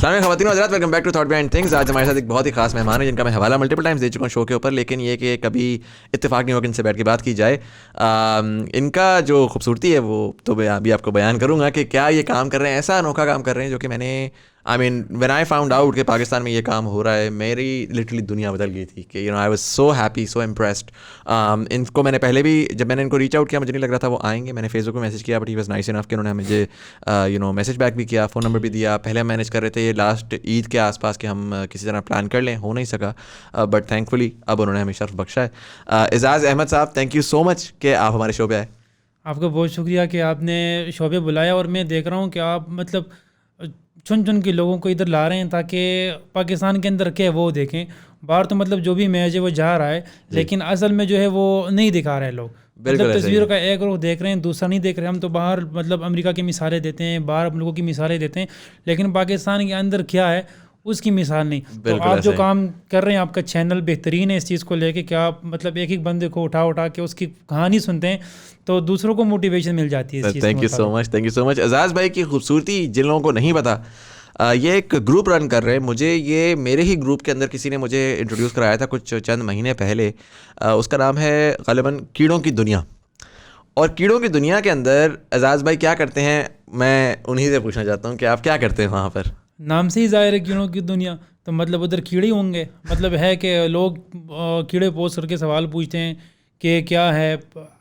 السلام خواتین و حضرات، welcome back to Thought Behind Things. آج ہمارے ساتھ ایک بہت ہی خاص مہمان ہے جن کا میں حوالہ ملٹیپل ٹائمز دے چکا ہوں شو کے اوپر, لیکن یہ کہ کبھی اتفاق نہیں ہوا کہ ان سے بیٹھ کے بات کی جائے. ان کا جو خوبصورتی ہے وہ تو میں ابھی آپ کو بیان کروں گا کہ کیا یہ کام کر رہے ہیں, ایسا انوکھا کام کر رہے ہیں جو کہ میں نے وین آئی فاؤنڈ آؤٹ کہ پاکستان میں یہ کام ہو رہا ہے, میری لٹرلی دنیا بدل گئی تھی کہ I was so happy, so impressed. ان کو میں نے پہلے بھی جب میں نے ان کو ریچ آؤٹ کیا مجھے نہیں لگ رہا تھا وہ آئیں گے. میں نے فیس بک پہ میسج کیا بٹ ہی واز نائس انف کہ انہوں نے مجھے میسج بیک بھی کیا, فون نمبر بھی دیا. پہلے ہم مینیج کر رہے تھے یہ لاسٹ عید کے آس پاس کہ ہم کسی طرح پلان کر لیں, ہو نہیں سکا, بٹ تھینک فلی اب انہوں نے ہمیں شرف بخشا ہے. اعزاز احمد صاحب, تھینک یو سو مچ کہ آپ ہمارے شو پہ آئے. آپ کا بہت شکریہ کہ آپ نے شو پہ بلایا, اور میں دیکھ رہا ہوں کہ آپ مطلب چن چن کے لوگوں کو ادھر لا رہے ہیں تاکہ پاکستان کے اندر کیا وہ دیکھیں. باہر تو مطلب جو بھی میچ ہے وہ جا رہا ہے, لیکن اصل میں جو ہے وہ نہیں دکھا رہے لوگ. مطلب تصویروں کا ایک رخ دیکھ رہے ہیں, دوسرا نہیں دیکھ رہے. ہم تو باہر مطلب امریکہ کی مثالیں دیتے ہیں, باہر ملکوں کی مثالیں دیتے ہیں, لیکن پاکستان کے اندر کیا ہے اس کی مثال نہیں. تو آپ جو کام کر رہے ہیں, آپ کا چینل بہترین ہے اس چیز کو لے کے کہ آپ مطلب ایک ایک بندے کو اٹھا کے اس کی کہانی سنتے ہیں تو دوسروں کو موٹیویشن مل جاتی ہے. Thank you so much, thank you so much. اعزاز بھائی کی خوبصورتی جن لوگوں کو نہیں پتا, یہ ایک گروپ رن کر رہے ہیں. مجھے یہ میرے ہی گروپ کے اندر کسی نے مجھے انٹروڈیوس کرایا تھا کچھ چند مہینے پہلے. اس کا نام ہے غالباً کیڑوں کی دنیا. اور کیڑوں کی دنیا کے اندر اعزاز بھائی کیا کرتے ہیں, میں انہی سے پوچھنا چاہتا ہوں کہ آپ کیا کرتے ہیں وہاں پر. نام سے ہی ظاہر ہے کیڑوں کی دنیا, تو مطلب ادھر کیڑے ہوں گے. مطلب ہے کہ لوگ کیڑے پوچھ کر کے سوال پوچھتے ہیں کہ کیا ہے.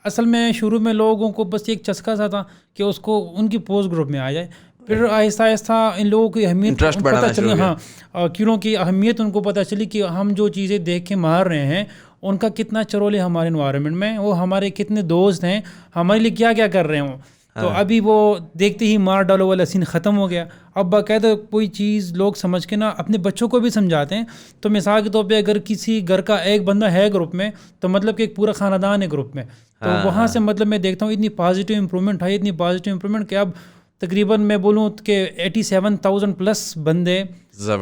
اصل میں شروع میں لوگوں کو بس ایک چسکا سا تھا کہ اس کو ان کی پوسٹ گروپ میں آ جائے, پھر آہستہ آہستہ ان لوگوں کی اہمیت پتہ چلی. ہاں, کیڑوں کی اہمیت ان کو پتہ چلی کہ ہم جو چیزیں دیکھ کے مار رہے ہیں ان کا کتنا چرول ہے ہمارے انوائرمنٹ میں, وہ ہمارے کتنے دوست ہیں, ہمارے لیے کیا کیا کر رہے ہوں. تو ابھی وہ دیکھتے ہی مار ڈالو والا سین ختم ہو گیا. اب باقاعدہ کوئی چیز لوگ سمجھ کے نا اپنے بچوں کو بھی سمجھاتے ہیں. تو مثال کے طور پہ اگر کسی گھر کا ایک بندہ ہے گروپ میں تو مطلب کہ ایک پورا خاندان ہے گروپ میں. تو وہاں سے مطلب میں دیکھتا ہوں اتنی پازیٹیو امپرومنٹ ہے, اتنی پازیٹیو امپرومنٹ کہ اب تقریباً میں بولوں کہ 87,000 پلس بندے,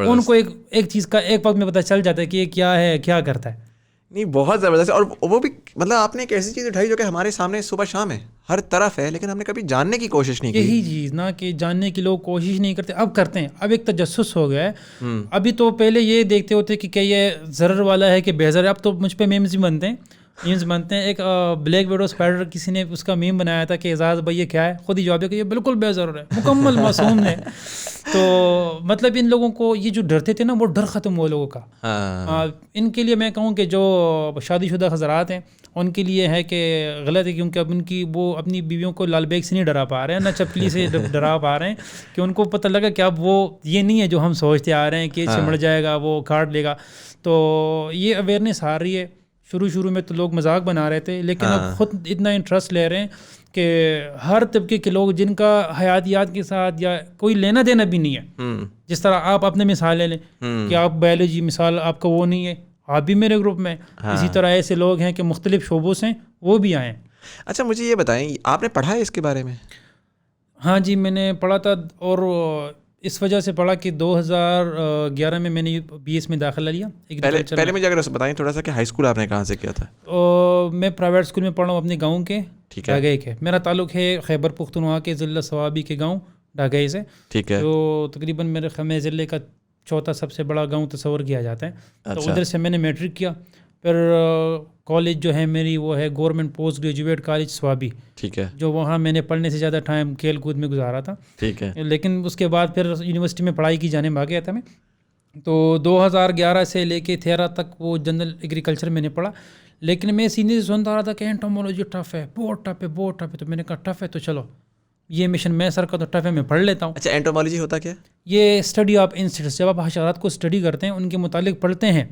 ان کو ایک چیز کا ایک وقت میں پتہ چل جاتا ہے کہ یہ کیا ہے, کیا کرتا ہے. نہیں بہت زبردست. اور وہ بھی مطلب آپ نے ایک ایسی چیز اٹھائی جو کہ ہمارے سامنے صبح شام ہے, ہر طرف ہے, لیکن ہم نے کبھی جاننے کی کوشش نہیں کی. یہی چیز نا کہ جاننے کی لوگ کوشش نہیں کرتے, اب کرتے ہیں. اب ایک تجسس ہو گیا ہے. ابھی تو پہلے یہ دیکھتے ہوتے کہ کیا یہ ضرر والا ہے کہ بے ضرر. اب تو مجھ پہ میمز بھی بنتے ہیں. ایک بلیک ویڈو اسپائڈر کسی نے اس کا میم بنایا تھا کہ اعزاز بھائی یہ کیا ہے, خود ہی جواب دیا کہ یہ بالکل بے ضرر ہے, مکمل معصوم ہے. تو مطلب ان لوگوں کو یہ جو ڈرتے تھے نا وہ ڈر ختم ہوا لوگوں کا. ان کے لیے میں کہوں کہ جو شادی شدہ حضرات ہیں ان کے لیے ہے کہ غلط ہے, کیونکہ اب ان کی وہ اپنی بیویوں کو لال بیگ سے نہیں ڈرا پا رہے ہیں, نہ چپکلی سے ڈرا پا رہے ہیں, کہ ان کو پتہ لگا کہ اب وہ یہ نہیں ہے جو ہم سوچتے آ رہے ہیں کہ چمڑ جائے گا وہ کاٹ لے گا. تو یہ اویئرنیس آ رہی ہے. شروع میں تو لوگ مذاق بنا رہے تھے, لیکن اب خود اتنا انٹرسٹ لے رہے ہیں کہ ہر طبقے کے لوگ جن کا حیاتیات کے ساتھ یا کوئی لینا دینا بھی نہیں ہے. جس طرح آپ اپنے مثال لے لیں کہ آپ بایولوجی مثال آپ کا وہ نہیں ہے, آپ بھی میرے گروپ میں. اسی طرح ایسے لوگ ہیں کہ مختلف شعبوں سے وہ بھی آئیں. اچھا مجھے یہ بتائیں, آپ نے پڑھا ہے اس کے بارے میں؟ ہاں جی, میں نے پڑھا تھا, اور اس وجہ سے پڑھا کہ 2011 میں نے بی ایس میں داخلہ لیا. پہلے مجھے اگر بتائیں تھوڑا سا کہ ہائی اسکول آپ نے کہاں سے کیا تھا؟ میں پرائیویٹ اسکول میں پڑھا ہوں اپنے گاؤں کے ڈاگئی کے. میرا تعلق ہے خیبر پختونخوا کے ضلع صوابی کے گاؤں ڈاگئی سے. ٹھیک ہے. تو تقریباً میرے خیمے ضلع کا چوتھا سب سے بڑا گاؤں تصور کیا جاتا ہے. تو ادھر سے میں نے میٹرک کیا. پھر کالج جو ہے میری وہ ہے government post graduate college Swabi. ٹھیک ہے. جو وہاں میں نے پڑھنے سے زیادہ ٹائم کھیل کود میں گزارا تھا. ٹھیک ہے. لیکن اس کے بعد پھر یونیورسٹی میں پڑھائی کی جانب آ گیا تھا میں. تو 2011 سے لے کے 13 تک وہ جنرل ایگریکلچر میں نے پڑھا. لیکن میں سینے سے سنتا رہا تھا کہ انٹومولوجی ٹف ہے, بہت ٹف ہے, بہت ٹف ہے. تو میں نے کہا ٹف ہے تو چلو یہ مشن میں سر کا تو ٹف ہے, میں پڑھ لیتا ہوں. اچھا, انٹومولوجی ہوتا کیا؟ یہ اسٹڈی آف انسیکٹس. جب آپ حشرات کو اسٹڈی کرتے ہیں ان کے متعلق پڑھتے ہیں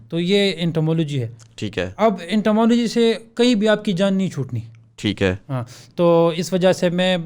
تو یہ انٹومولوجی ہے. ٹھیک ہے. اب انٹومولوجی سے کہیں بھی آپ کی جان نہیں چھوٹنی. ٹھیک ہے. ہاں, تو اس وجہ سے میں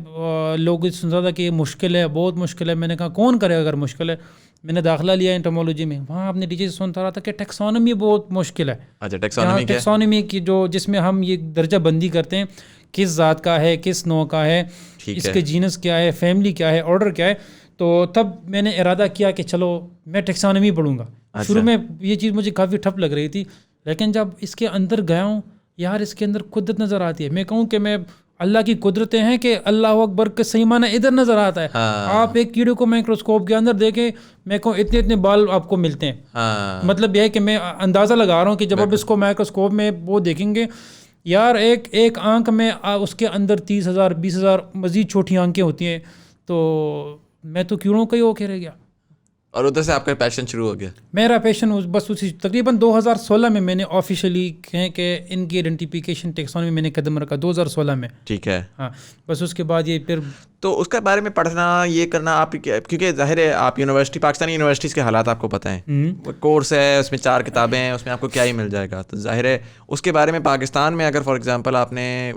لوگ سنتا تھا کہ یہ مشکل ہے, بہت مشکل ہے. میں نے کہا کون کرے اگر مشکل ہے. میں نے داخلہ لیا انٹومولوجی میں. وہاں اپنے ٹیچر سے سنتا رہا تھا کہ ٹیکسانومی بہت مشکل ہے. اچھا, ٹیکسانومی کی جس میں ہم یہ درجہ بندی کرتے ہیں کس ذات کا ہے, کس نوع کا ہے, اس کے جینس کیا ہے, فیملی کیا ہے, آرڈر کیا ہے. تو تب میں نے ارادہ کیا کہ چلو میں ٹیکسانومی پڑھوں گا. شروع میں یہ چیز مجھے کافی ٹف لگ رہی تھی, لیکن جب اس کے اندر گیا ہوں یار اس کے اندر قدرت نظر آتی ہے. میں کہوں کہ میں اللہ کی قدرتیں ہیں کہ اللہ اکبر کے صحیح معنی ادھر نظر آتا ہے. آپ ایک کیڑے کو مائکروسکوپ کے اندر دیکھیں, میں کہوں اتنے اتنے بال آپ کو ملتے ہیں. مطلب یہ ہے کہ میں اندازہ لگا رہا ہوں کہ جب آپ اس کو مائکروسکوپ میں وہ دیکھیں گے یار, ایک آنکھ میں اس کے اندر 30,000 20,000 مزید چھوٹی آنکھیں ہوتی ہیں. تو میں تو کیڑوں کا ہی ہو کے رہ گیا. اور ادھر سے آپ کا پیشن شروع ہو گیا. میرا پیشن بس اسی تقریباً 2016 میں نے آفیشیلی کہیں کہ ان کی آئیڈینٹیفیکیشن ٹیکسانومی میں نے قدم رکھا 2016 میں. ٹھیک ہے. ہاں بس اس کے بعد یہ پھر تو اس کے بارے میں پڑھنا یہ کرنا آپ, کیونکہ ظاہر ہے آپ یونیورسٹی, پاکستانی یونیورسٹیز کے حالات آپ کو پتہ ہیں, وہ کورس ہے اس میں 4 کتابیں ہیں, اس میں آپ کو کیا ہی مل جائے گا. تو ظاہر ہے اس کے بارے میں پاکستان میں اگر فار ایگزامپل آپ نے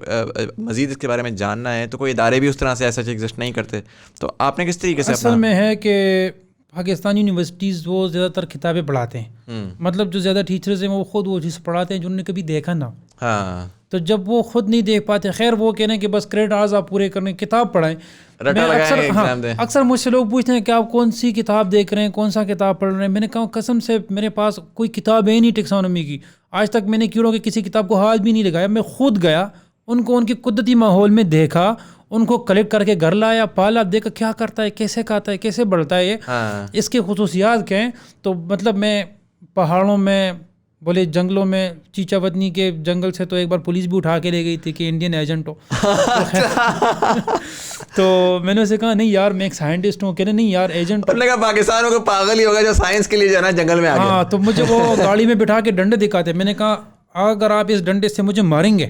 مزید اس کے بارے میں جاننا ہے تو کوئی ادارے بھی اس طرح سے ایسا ایگزسٹ نہیں کرتے. تو آپ نے کس طریقے سے اصل میں ہے کہ پاکستانی یونیورسٹیز وہ زیادہ تر کتابیں پڑھاتے ہیں, مطلب جو زیادہ ٹیچرز ہیں وہ خود وہ چیز پڑھاتے ہیں جنہوں نے کبھی دیکھا نہ. ہاں تو جب وہ خود نہیں دیکھ پاتے, خیر وہ کہہ رہے ہیں کہ بس کریڈٹ آز آپ پورے کرنے کتاب پڑھائیں. اکثر مجھ سے لوگ پوچھتے ہیں کہ آپ کون سی کتاب دیکھ رہے ہیں, کون سا کتاب پڑھ رہے ہیں. میں نے کہا قسم سے میرے پاس کوئی کتاب ہے نہیں ٹیکسانومی کی, آج تک میں نے کیڑوں کی کسی کتاب کو ہاتھ بھی نہیں لگایا. میں خود گیا, ان کو ان کے قدرتی ماحول میں دیکھا, ان کو کلیکٹ کر کے گھر لایا, پالا, دیکھا کیا کرتا ہے, کیسے کھاتا ہے, کیسے بڑھتا ہے, اس کی خصوصیات کیا ہیں. تو مطلب میں پہاڑوں میں بولے جنگلوں میں, چیچا ودنی کے جنگل سے تو ایک بار پولیس بھی اٹھا کے لے گئی تھی کہ انڈین ایجنٹ ہو. تو میں نے اسے کہا نہیں یار میں ایک سائنٹسٹ ہوں. کہنے نہیں یار ایجنٹ. نے کہا پاکستان کو پاگل ہی ہوگا جو سائنس کے لیے جانا جنگل میں آ گیا. ہاں تو مجھے وہ گاڑی میں بٹھا کے ڈنڈے دکھاتے. میں نے کہا اگر آپ اس ڈنڈے سے مجھے ماریں گے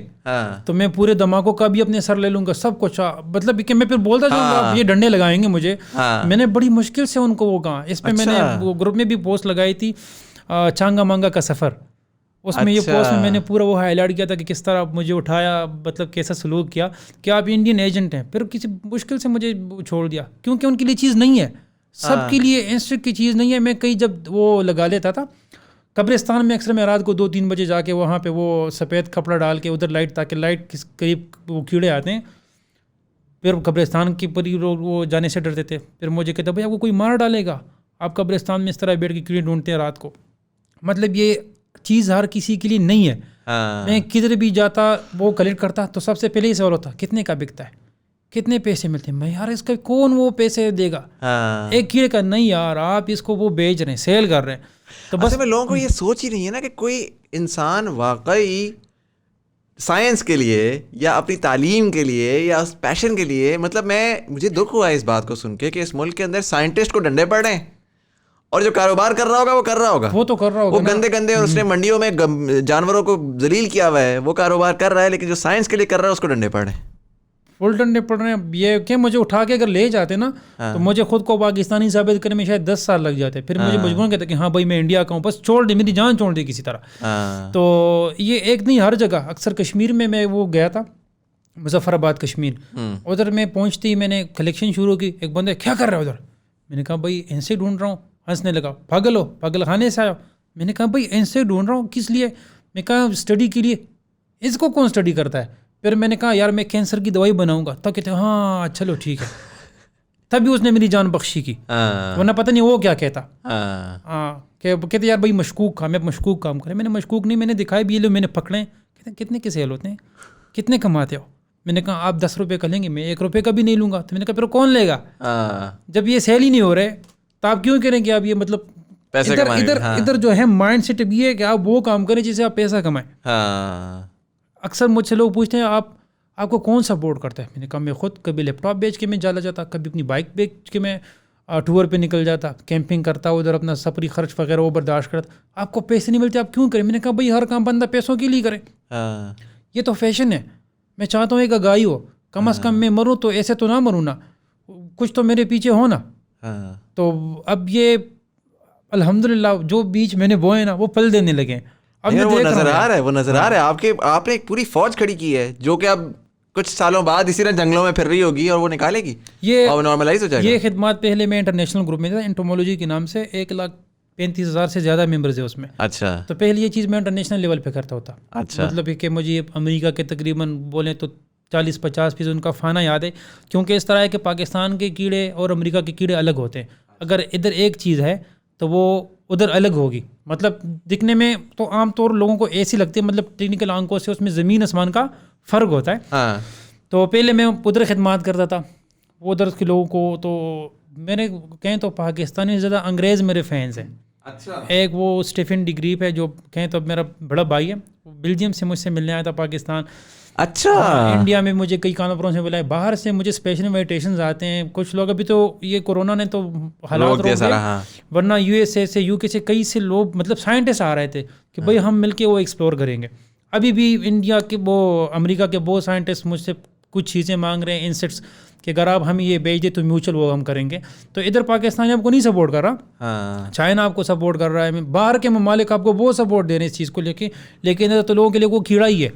تو میں پورے دھماکوں کا بھی اپنے سر لے لوں گا, سب کچھ. مطلب کہ میں پھر بولتا جاؤں گا یہ ڈنڈے لگائیں گے مجھے. میں نے بڑی مشکل سے ان کو وہ کہا. اس پہ میں نے گروپ میں بھی پوسٹ لگائی تھی, چانگا مانگا کا سفر. اس میں یہ پوسٹ میں نے پورا وہ ہائی لائٹ کیا تھا کہ کس طرح مجھے اٹھایا, مطلب کیسا سلوک کیا کہ آپ انڈین ایجنٹ ہیں. پھر کسی مشکل سے مجھے چھوڑ دیا کیونکہ ان کے لیے چیز نہیں ہے, سب کے لیے انسٹنکٹ کی چیز نہیں ہے. میں کئی جب وہ لگا لیتا تھا قبرستان میں, اکثر میں رات کو 2-3 بجے جا کے وہاں پہ وہ سفید کپڑا ڈال کے ادھر لائٹ, تاکہ لائٹ کس قریب وہ کیڑے آتے ہیں. پھر قبرستان کی پری لوگ وہ جانے سے ڈرتے تھے. پھر مجھے کہتے بھائی آپ کو کوئی مار ڈالے گا, آپ قبرستان میں اس طرح بیٹھ کے کیڑے ڈھونڈتے ہیں رات کو. مطلب یہ چیز ہر کسی کے لیے نہیں ہے. میں کدھر بھی جاتا وہ کلیکٹ کرتا تو سب سے پہلے ہی سوال ہوتا کتنے کا بکتا ہے, کتنے پیسے ملتے ہیں. میں یار اس کا کون وہ پیسے دے گا ایک کیڑے کا, نہیں یار آپ اس کو وہ بیچ رہے ہیں, سیل کر رہے ہیں. تو بس میں لوگوں کو یہ سوچ ہی نہیں ہے نا کہ کوئی انسان واقعی سائنس کے لیے یا اپنی تعلیم کے لیے یا اس پیشن کے لیے, مطلب مجھے دکھ ہوا اس بات کو سن کے کہ اس ملک کے اندر سائنٹسٹ کو ڈنڈے پڑ رہے ہیں اور جو کاروبار کر رہا ہوگا وہ کر رہا ہوگا, وہ تو کر رہا ہوگا, وہ گندے گندے, اور اس نے منڈیوں میں جانوروں کو ذلیل کیا ہوا ہے, وہ کاروبار کر رہا ہے. لیکن جو سائنس کے لیے کر رہا ہے اس کو ڈنڈے پڑ رہے ہیں, فل ڈنڈے پڑ رہے ہیں. یہ کہ مجھے اٹھا کے اگر لے جاتے نا تو مجھے خود کو پاکستانی ثابت کرنے میں شاید 10 سال لگ جاتے. پھر مجھے مجبور کہتا کہ ہاں بھائی میں انڈیا کا ہوں, بس چھوڑ دے, میری جان چھوڑ دی کسی طرح. تو یہ ایک نہیں, ہر جگہ. اکثر کشمیر میں وہ گیا تھا, مظفر آباد کشمیر, ادھر میں پہنچتی میں نے کلیکشن شروع کی. ایک بندے کیا کر رہا ہے ادھر, میں نے کہا بھائی ان سے ڈھونڈ رہا ہوں. ہنسنے لگا, پاگل ہو, پاگل خانے سے آیا. میں نے کہا بھائی ان سے ڈھونڈ رہا ہوں کس لیے, میں کہا اسٹڈی کے لیے. اس کو کون اسٹڈی کرتا ہے. پھر میں نے کہا یار میں کینسر کی دوائی بناؤں گا. تب کہتے ہاں چلو ٹھیک ہے, تبھی اس نے میری جان بخشی کی, ورنہ پتہ نہیں وہ کیا کہتا. کہ کہتے یار بھائی مشکوک کام ہے, مشکوک کام کرے. میں نے مشکوک نہیں, میں نے دکھایا بھی, یہ لو میں نے پکڑے. کہتے کتنے کے سیل ہوتے ہیں, کتنے کماتے ہو. میں نے کہا آپ 10 روپے کا لیں گے, میں 1 روپے کا بھی نہیں لوں گا. تو میں نے کہا پھر کون لے گا, جب یہ سیل ہی نہیں ہو رہے تو آپ کیوں کریں کہ آپ یہ مطلب ادھر جو ہے مائنڈ سیٹ یہ ہے کہ آپ وہ کام کریں جس سے آپ پیسہ کمائیں. اکثر مجھ سے لوگ پوچھتے ہیں آپ کو کون سپورٹ کرتا ہے. میں نے کہا میں خود کبھی لیپ ٹاپ بیچ کے میں چلا جاتا, کبھی اپنی بائک بیچ کے میں ٹور پہ نکل جاتا, کیمپنگ کرتا, ادھر اپنا سفری خرچ وغیرہ وہ برداشت کرتا. آپ کو پیسے نہیں ملتے آپ کیوں کریں. میں نے کہا بھائی ہر کام بندہ پیسوں کے لیے کرے, یہ تو فیشن ہے. میں چاہتا ہوں ایک اگائی ہو, کم از کم میں مروں تو ایسے تو نہ مروں نا, کچھ تو میرے پیچھے ہو نا. تو اب یہ الحمدللہ جو بیچ میں نے بوئے نا وہ پل دینے لگے. اب وہ نظر آ رہا ہے آپ نے ایک پوری فوج کھڑی کی ہے جو کہ اب کچھ سالوں بعد اسی طرح جنگلوں میں پھر رہی ہوگی اور وہ نکالے گی, اور نارملائز ہو جائے گا. یہ خدمات پہلے میں انٹرنیشنل گروپ میں تھا, انٹومولوجی کے نام سے 1,35,000 سے زیادہ ممبرز ہیں اس میں. اچھا. تو پہلے یہ چیز میں انٹرنیشنل لیول پہ کرتا ہوتا. اچھا. مطلب کہ مجھے امریکہ کے تقریباً بولیں تو 40-50% ان کا فانا یاد ہے, کیونکہ اس طرح ہے کہ پاکستان کے کیڑے اور امریکہ کے کیڑے الگ ہوتے ہیں. اگر ادھر ایک چیز ہے تو وہ ادھر الگ ہوگی. مطلب دکھنے میں تو عام طور لوگوں کو ایسی لگتی ہے, مطلب ٹیکنیکل آنکھوں سے اس میں زمین آسمان کا فرق ہوتا ہے. تو پہلے میں ادھر خدمات کرتا تھا وہ ادھر کے لوگوں کو. تو میرے کہیں تو پاکستانی سے زیادہ انگریز میرے فینس ہیں. اچھا. ایک وہ اسٹیفن ڈگریپ ہے جو کہیں تو میرا بڑا بھائی ہے, بیلجیم سے مجھ سے ملنے آیا تھا پاکستان. اچھا. انڈیا میں مجھے کئی کانفرنس میں بلایا, باہر سے مجھے اسپیشل انویٹیشنز آتے ہیں. کچھ لوگ ابھی تو یہ کورونا نے تو حالات روک دیے, ورنہ یو ایس اے سے UK سے کئی سے لوگ مطلب سائنٹسٹ آ رہے تھے کہ بھائی ہم مل کے وہ ایکسپلور کریں گے. ابھی بھی انڈیا کے وہ امریکہ کے بہت سائنٹسٹ مجھ سے کچھ چیزیں مانگ رہے ہیں انسیٹس کہ اگر آپ ہمیں یہ بھیج دیں تو میوچل وہ ہم کریں گے. تو ادھر پاکستان آپ کو نہیں سپورٹ کر رہا, چائنا آپ کو سپورٹ کر رہا ہے, باہر کے ممالک آپ کو بہت سپورٹ دے رہے ہیں اس چیز کو لے کے, لیکن ادھر تو لوگوں کے لیے وہ کیڑا ہی ہے.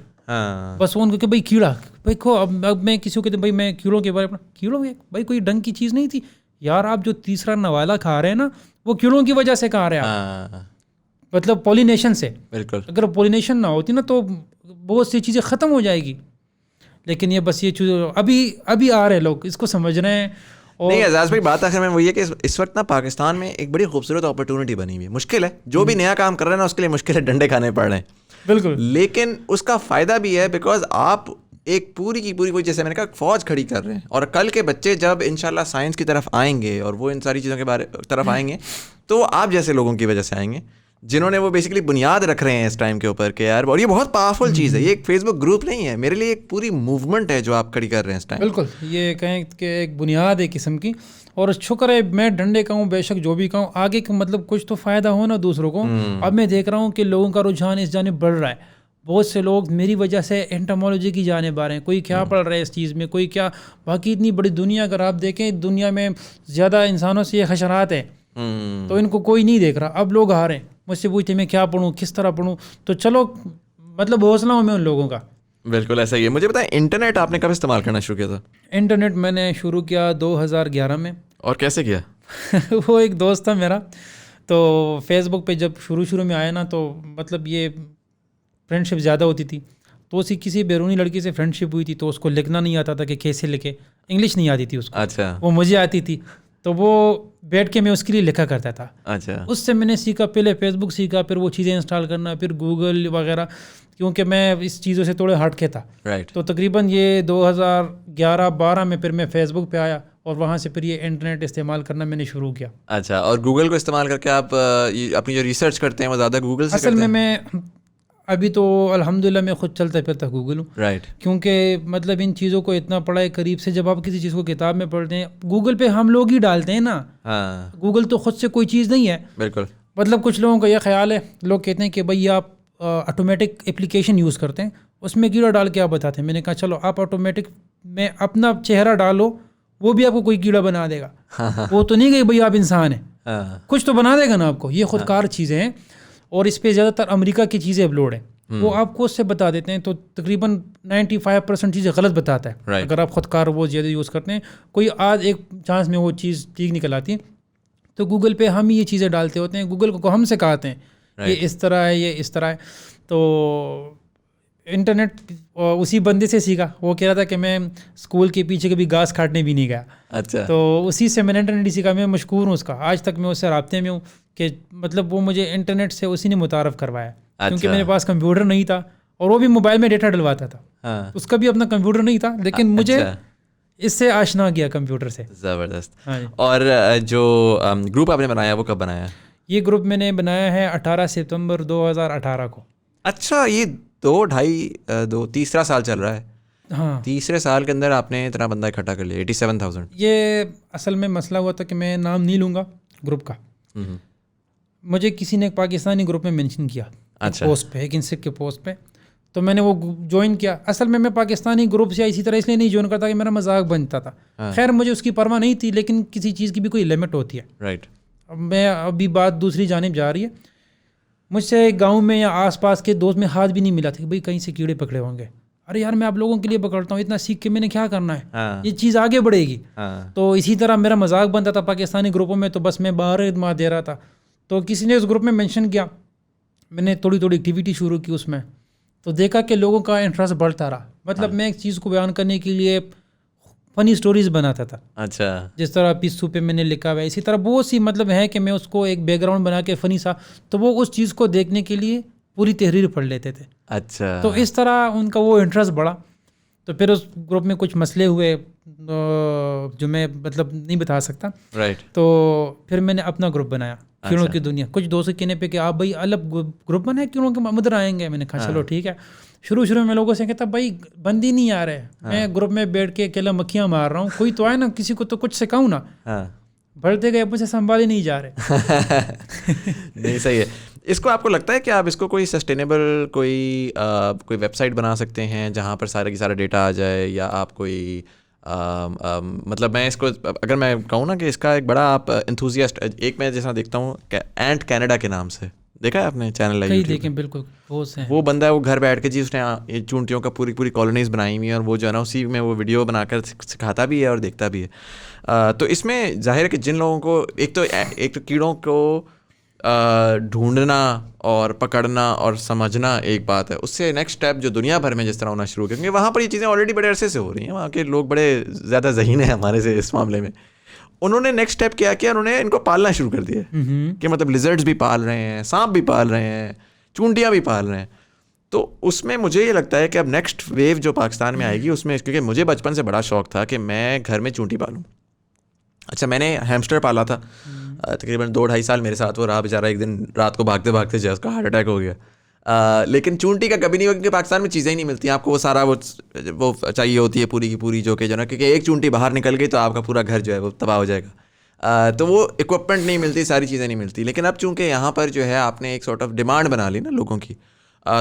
بس ان کو کہ بھائی کیڑا, بھائی کھو. اب میں کسی کو کہتے ہیں بھائی میں کیڑوں کے بارے میں, کیڑوں بھائی کوئی ڈنگ کی چیز نہیں تھی یار. آپ جو تیسرا نوالا کھا رہے ہیں نا وہ کیڑوں کی وجہ سے کھا رہے ہیں آپ, مطلب پولینیشن سے. بالکل, اگر پولینیشن نہ ہوتی نا تو بہت سی چیزیں ختم ہو جائے گی. لیکن یہ بس یہ چیز ابھی آ رہے ہیں لوگ اس کو سمجھ رہے ہیں. نہیں اعزاز بھائی, بات آخر میں وہی ہے کہ اس وقت نا پاکستان میں ایک بڑی خوبصورت اپرچونٹی بنی ہوئی ہے. مشکل ہے, جو بھی نیا کام کر رہے ہیں نا اس کے لیے مشکل ہے, ڈنڈے کھانے پڑ رہے ہیں. بالکل, لیکن اس کا فائدہ بھی ہے بیکاز آپ ایک پوری کی پوری کوئی جیسے میں نے کہا فوج کھڑی کر رہے ہیں. اور کل کے بچے جب انشاءاللہ سائنس کی طرف آئیں گے اور وہ ان ساری چیزوں کے طرف آئیں گے تو آپ جیسے لوگوں کی وجہ سے آئیں گے جنہوں نے وہ بیسکلی بنیاد رکھ رہے ہیں اس ٹائم کے اوپر کہ یار. اور یہ بہت پاورفل چیز ہے, یہ ایک فیس بک گروپ نہیں ہے, میرے لیے ایک پوری موومنٹ ہے جو آپ کھڑی کر رہے ہیں اس ٹائم. بالکل, یہ کہیں کہ ایک بنیاد ہے قسم کی. اور شکر ہے میں ڈنڈے کہوں بے شک جو بھی کہوں آگے مطلب کچھ تو فائدہ ہو نا دوسروں کو. اب میں دیکھ رہا ہوں کہ لوگوں کا رجحان اس جانب بڑھ رہا ہے. بہت سے لوگ میری وجہ سے انٹمالوجی کی جانب آ رہے ہیں. کوئی کیا پڑھ رہا ہے اس چیز میں, کوئی کیا. باقی اتنی بڑی دنیا اگر آپ دیکھیں, دنیا میں زیادہ انسانوں سے یہ حشرات ہیں تو ان کو کوئی نہیں دیکھ رہا. اب لوگ آ رہے ہیں مجھ سے پوچھتے میں کیا پڑھوں, کس طرح پڑھوں. تو چلو مطلب حوصلہ ہوں میں ان لوگوں کا. بالکل ایسا ہی ہے. مجھے بتائیں انٹرنیٹ آپ نے کب استعمال کرنا شروع کیا تھا؟ انٹرنیٹ میں نے شروع کیا 2011 میں. اور کیسے کیا؟ وہ ایک دوست تھا میرا, تو فیس بک پہ جب شروع میں آیا نا تو مطلب یہ فرینڈ شپ زیادہ ہوتی تھی. تو اسی کسی بیرونی لڑکی سے فرینڈ شپ ہوئی تھی تو اس کو لکھنا نہیں آتا تھا کہ کیسے لکھے, انگلش نہیں آتی تھی اس کو. اچھا. وہ مجھے آتی تھی تو وہ بیٹھ کے میں اس کے لیے لکھا کرتا تھا. اچھا. اس سے میں نے سیکھا, پہلے فیس بک سیکھا, پھر وہ چیزیں انسٹال کرنا, پھر گوگل وغیرہ, کیونکہ میں اس چیزوں سے تھوڑے ہٹ کے تھا. رائٹ. تو تقریباً یہ 2011-12 میں پھر میں فیس بک پہ آیا اور وہاں سے پھر یہ انٹرنیٹ استعمال کرنا میں نے شروع کیا. اچھا. اور گوگل کو استعمال کر کے آپ اپنی جو ریسرچ کرتے ہیں وہ زیادہ گوگل سے اصل میں ابھی تو الحمدللہ میں خود چلتا پھرتا گوگل ہوں. رائٹ. کیونکہ مطلب ان چیزوں کو اتنا پڑھا ہے قریب سے. جب آپ کسی چیز کو کتاب میں پڑھتے ہیں, گوگل پہ ہم لوگ ہی ڈالتے ہیں نا. ہاں, گوگل تو خود سے کوئی چیز نہیں ہے. بالکل. مطلب کچھ لوگوں کا یہ خیال ہے, لوگ کہتے ہیں کہ بھائی آپ آٹومیٹک اپلیکیشن یوز کرتے ہیں, اس میں کیڑا ڈال کے آپ بتاتے ہیں. میں نے کہا چلو آپ آٹومیٹک میں اپنا چہرہ ڈالو, وہ بھی آپ کو کوئی کیڑا بنا دے گا. وہ تو نہیں کہ بھائی آپ انسان ہیں, کچھ تو بنا دے گا نا آپ کو. یہ خود کار چیزیں ہیں اور اس پہ زیادہ تر امریکہ کی چیزیں اپلوڈ ہیں. وہ آپ کو اس سے بتا دیتے ہیں تو تقریباً 95% چیزیں غلط بتاتا ہے. اگر آپ خود کار وہ زیادہ یوز کرتے ہیں, کوئی آج ایک چانس میں وہ چیز ٹھیک نکل آتی ہے. تو گوگل پہ ہم یہ چیزیں ڈالتے ہوتے ہیں, گوگل کو ہم سکھاتے ہیں یہ اس طرح ہے, یہ اس طرح ہے. تو انٹرنیٹ اسی بندے سے سیکھا. وہ کہہ رہا تھا کہ میں اسکول کے پیچھے کبھی گھاس کاٹنے بھی نہیں گیا. اچھا. تو اسی سے میں نے انٹرنیٹ سیکھا. میں مشکور ہوں اس کا, آج تک میں اس سے رابطے میں ہوں کہ مطلب وہ مجھے انٹرنیٹ سے اسی نے متعارف کروایا. کیونکہ میرے پاس کمپیوٹر نہیں تھا اور وہ بھی موبائل میں ڈیٹا ڈلواتا تھا. اس کا بھی اپنا کمپیوٹر نہیں تھا, لیکن مجھے اس سے آشنا کیا کمپیوٹر سے. زبردست. اور جو گروپ آپ نے بنایا وہ کب بنایا؟ یہ گروپ میں نے بنایا ہے 18 ستمبر 2018 کو. اچھا, یہ 2-2.5 سال چل رہا ہے. ہاں, تیسرے سال کے اندر آپ نے اتنا بندہ اکٹھا کر لیا, 87,000. یہ اصل میں مسئلہ ہوا تھا کہ میں نام نہیں لوں گا گروپ کا. مجھے کسی نے ایک پاکستانی گروپ میں مینشن کیا پوسٹ پہ, ایک انسک کے پوسٹ پہ, تو میں نے وہ جوائن کیا. اصل میں پاکستانی گروپ سے اسی طرح اس لیے نہیں جوائن کرتا کہ میرا مذاق بنتا تھا. خیر مجھے اس کی پرواہ نہیں تھی, لیکن کسی چیز کی بھی کوئی لمٹ ہوتی ہے. رائٹ. میں ابھی بات دوسری جانب جا رہی ہے. مجھ سے گاؤں میں یا آس پاس کے دوست میں ہاتھ بھی نہیں ملا تھا کہ بھائی کہیں سے کیڑے پکڑے ہوں گے. ارے یار میں آپ لوگوں کے لیے پکڑتا ہوں, اتنا سیکھ کے میں نے کیا کرنا ہے, یہ چیز آگے بڑھے گی. تو اسی طرح میرا مذاق بنتا تھا پاکستانی گروپوں میں, تو بس میں باہر خدمات دے رہا تھا. تو کسی نے اس گروپ میں مینشن کیا, میں نے تھوڑی ایکٹیویٹی شروع کی اس میں, تو دیکھا کہ لوگوں کا انٹرسٹ بڑھتا رہا. مطلب میں ایک چیز کو بیان کرنے کے لیے فنی سٹوریز بناتا تھا. اچھا. جس طرح پسو پہ میں نے لکھا ہوا ہے, اسی طرح بہت سی مطلب ہے کہ میں اس کو ایک بیک گراؤنڈ بنا کے فنی سا, تو وہ اس چیز کو دیکھنے کے لیے پوری تحریر پڑھ لیتے تھے. اچھا. تو اس طرح ان کا وہ انٹرسٹ بڑھا. تو پھر اس گروپ میں کچھ مسئلے ہوئے جو میں مطلب نہیں بتا سکتا. رائٹ. تو پھر میں نے اپنا گروپ بنایا کیڑوں کی دنیا. کچھ دوست کہنے پہ کہ آپ بھائی الگ گروپ بنائے کیڑوں کے ادھر آئیں گے. میں نے کہا چلو ٹھیک ہے. شروع میں لوگوں سے کہتا بھائی بندی نہیں آ رہے, میں گروپ میں بیٹھ کے اکیلا مکھیاں مار رہا ہوں, کوئی تو آئے نا, کسی کو تو کچھ سکھاؤں نا. بڑھتے گئے مجھ سے سنبھالے نہیں جا رہے. نہیں صحیح ہے. اس کو آپ کو لگتا ہے کہ آپ اس کو کوئی سسٹینیبل کوئی ویب سائٹ بنا سکتے ہیں جہاں پر سارا کی سارا ڈیٹا آ جائے, یا آپ کوئی مطلب میں اس کو اگر میں کہوں نا کہ اس کا ایک بڑا آپ انتھوزیاسٹ, ایک میں جیسا دیکھتا ہوں اینٹ کینیڈا کے نام سے, دیکھا ہے آپ نے چینل ہے دیکھیں بالکل وہ بندہ ہے, وہ گھر بیٹھ کے جی اس نے چونٹیوں کا پوری کالونیز بنائی ہوئی ہیں, اور وہ جو ہے نا اسی میں وہ ویڈیو بنا کر سکھاتا بھی ہے اور دیکھتا بھی ہے. تو اس میں ظاہر ہے کہ جن لوگوں کو ایک تو کیڑوں کو ڈھونڈنا اور پکڑنا اور سمجھنا ایک بات ہے, اس سے نیکسٹ اسٹیپ جو دنیا بھر میں جس طرح ہونا شروع کیونکہ وہاں پر یہ چیزیں آلریڈی بڑے عرصے سے ہو رہی ہیں, وہاں کے لوگ بڑے زیادہ ذہین ہیں ہمارے سے اس معاملے میں. انہوں نے نیکسٹ اسٹیپ کیا کیا, انہوں نے ان کو پالنا شروع کر دیا کہ مطلب لیزرڈز بھی پال رہے ہیں, سانپ بھی پال رہے ہیں, چونٹیاں بھی پال رہے ہیں. تو اس میں مجھے یہ لگتا ہے کہ اب نیکسٹ ویو جو پاکستان میں آئے گی اس میں, کیونکہ مجھے بچپن سے بڑا شوق تھا کہ میں گھر میں چونٹی پالوں. اچھا میں نے ہیمسٹر پالا تھا تقریباً 2-2.5 سال میرے ساتھ وہ رہا بیچارہ, ایک دن رات کو بھاگتے بھاگتے جو ہے اس کا ہارٹ اٹیک ہو گیا. لیکن چونٹی کا کبھی نہیں ہوا کیونکہ پاکستان میں چیزیں ہی نہیں ملتی آپ کو, وہ سارا وہ چاہیے ہوتی ہے پوری کی پوری جو کہ جو نا, کیونکہ ایک چونٹی باہر نکل گئی تو آپ کا پورا گھر جو ہے وہ تباہ ہو جائے گا. تو وہ اکوپمنٹ نہیں ملتی, ساری چیزیں نہیں ملتی. لیکن اب چونکہ یہاں پر جو ہے آپ نے ایک سارٹ آف ڈیمانڈ بنا لی نا لوگوں کی,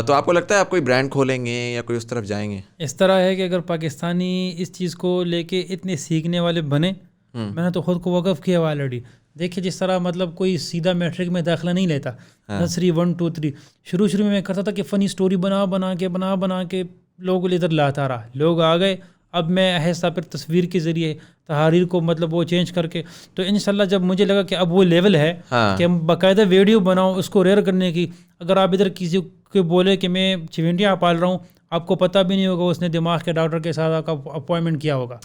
تو آپ کو لگتا ہے آپ کوئی برانڈ کھولیں گے یا کوئی اس طرف جائیں گے؟ اس طرح ہے کہ اگر پاکستانی اس چیز کو لے کے اتنے سیکھنے والے بنے, میں نے تو خود کو وقف کیا ہوا آلریڈی. دیکھیے جس طرح مطلب کوئی سیدھا میٹرک میں داخلہ نہیں لیتا, نرسری 1 2 3 شروع میں کرتا تھا کہ فنی اسٹوری بنا کے لوگ ادھر لاتا رہا, لوگ آ گئے. اب میں آہستہ پھر تصویر کے ذریعے تحریر کو مطلب وہ چینج کر کے, تو انشاءاللہ جب مجھے لگا کہ اب وہ لیول ہے کہ ہم باقاعدہ ویڈیو بناؤں اس کو ریئر کرنے کی. اگر آپ ادھر کسی کو بولے کہ میں چونٹیاں پال رہا ہوں, آپ کو پتہ بھی نہیں ہوگا اس نے دماغ کے ڈاکٹر کے ساتھ آپ کا اپوائنٹمنٹ کیا ہوگا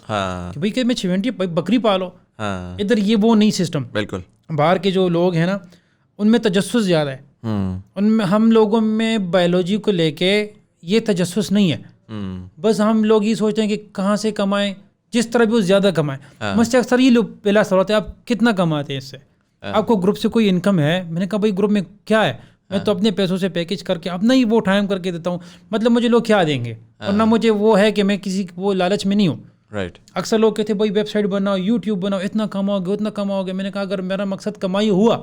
کہ بھائی کہ میں چونٹی بکری پالو. ادھر یہ وہ نہیں سسٹم. بالکل باہر کے جو لوگ ہیں نا ان میں تجسس زیادہ ہے, ان میں ہم لوگوں میں بایولوجی کو لے کے یہ تجسس نہیں ہے. بس ہم لوگ یہ سوچتے ہیں کہ کہاں سے کمائیں, جس طرح بھی وہ زیادہ کمائیں. مجھ سے اکثر یہ لوگ پہلا سوال ہوتا ہے آپ کتنا کماتے ہیں اس سے, آپ کو گروپ سے کوئی انکم ہے؟ میں نے کہا بھائی گروپ میں کیا ہے, میں تو اپنے پیسوں سے پیکج کر کے اپنا ہی وہ ٹائم کر کے دیتا ہوں, مطلب مجھے لوگ کیا دیں گے, اور نہ مجھے وہ ہے کہ میں کسی وہ لالچ میں نہیں ہوں. رائٹ. اکثر لوگ کہتے ہیں بھائی ویب سائٹ بناؤ, یوٹیوب بناؤ, اتنا کماؤ گے اتنا کماؤ گے. میں نے کہا اگر میرا مقصد کمائی ہوا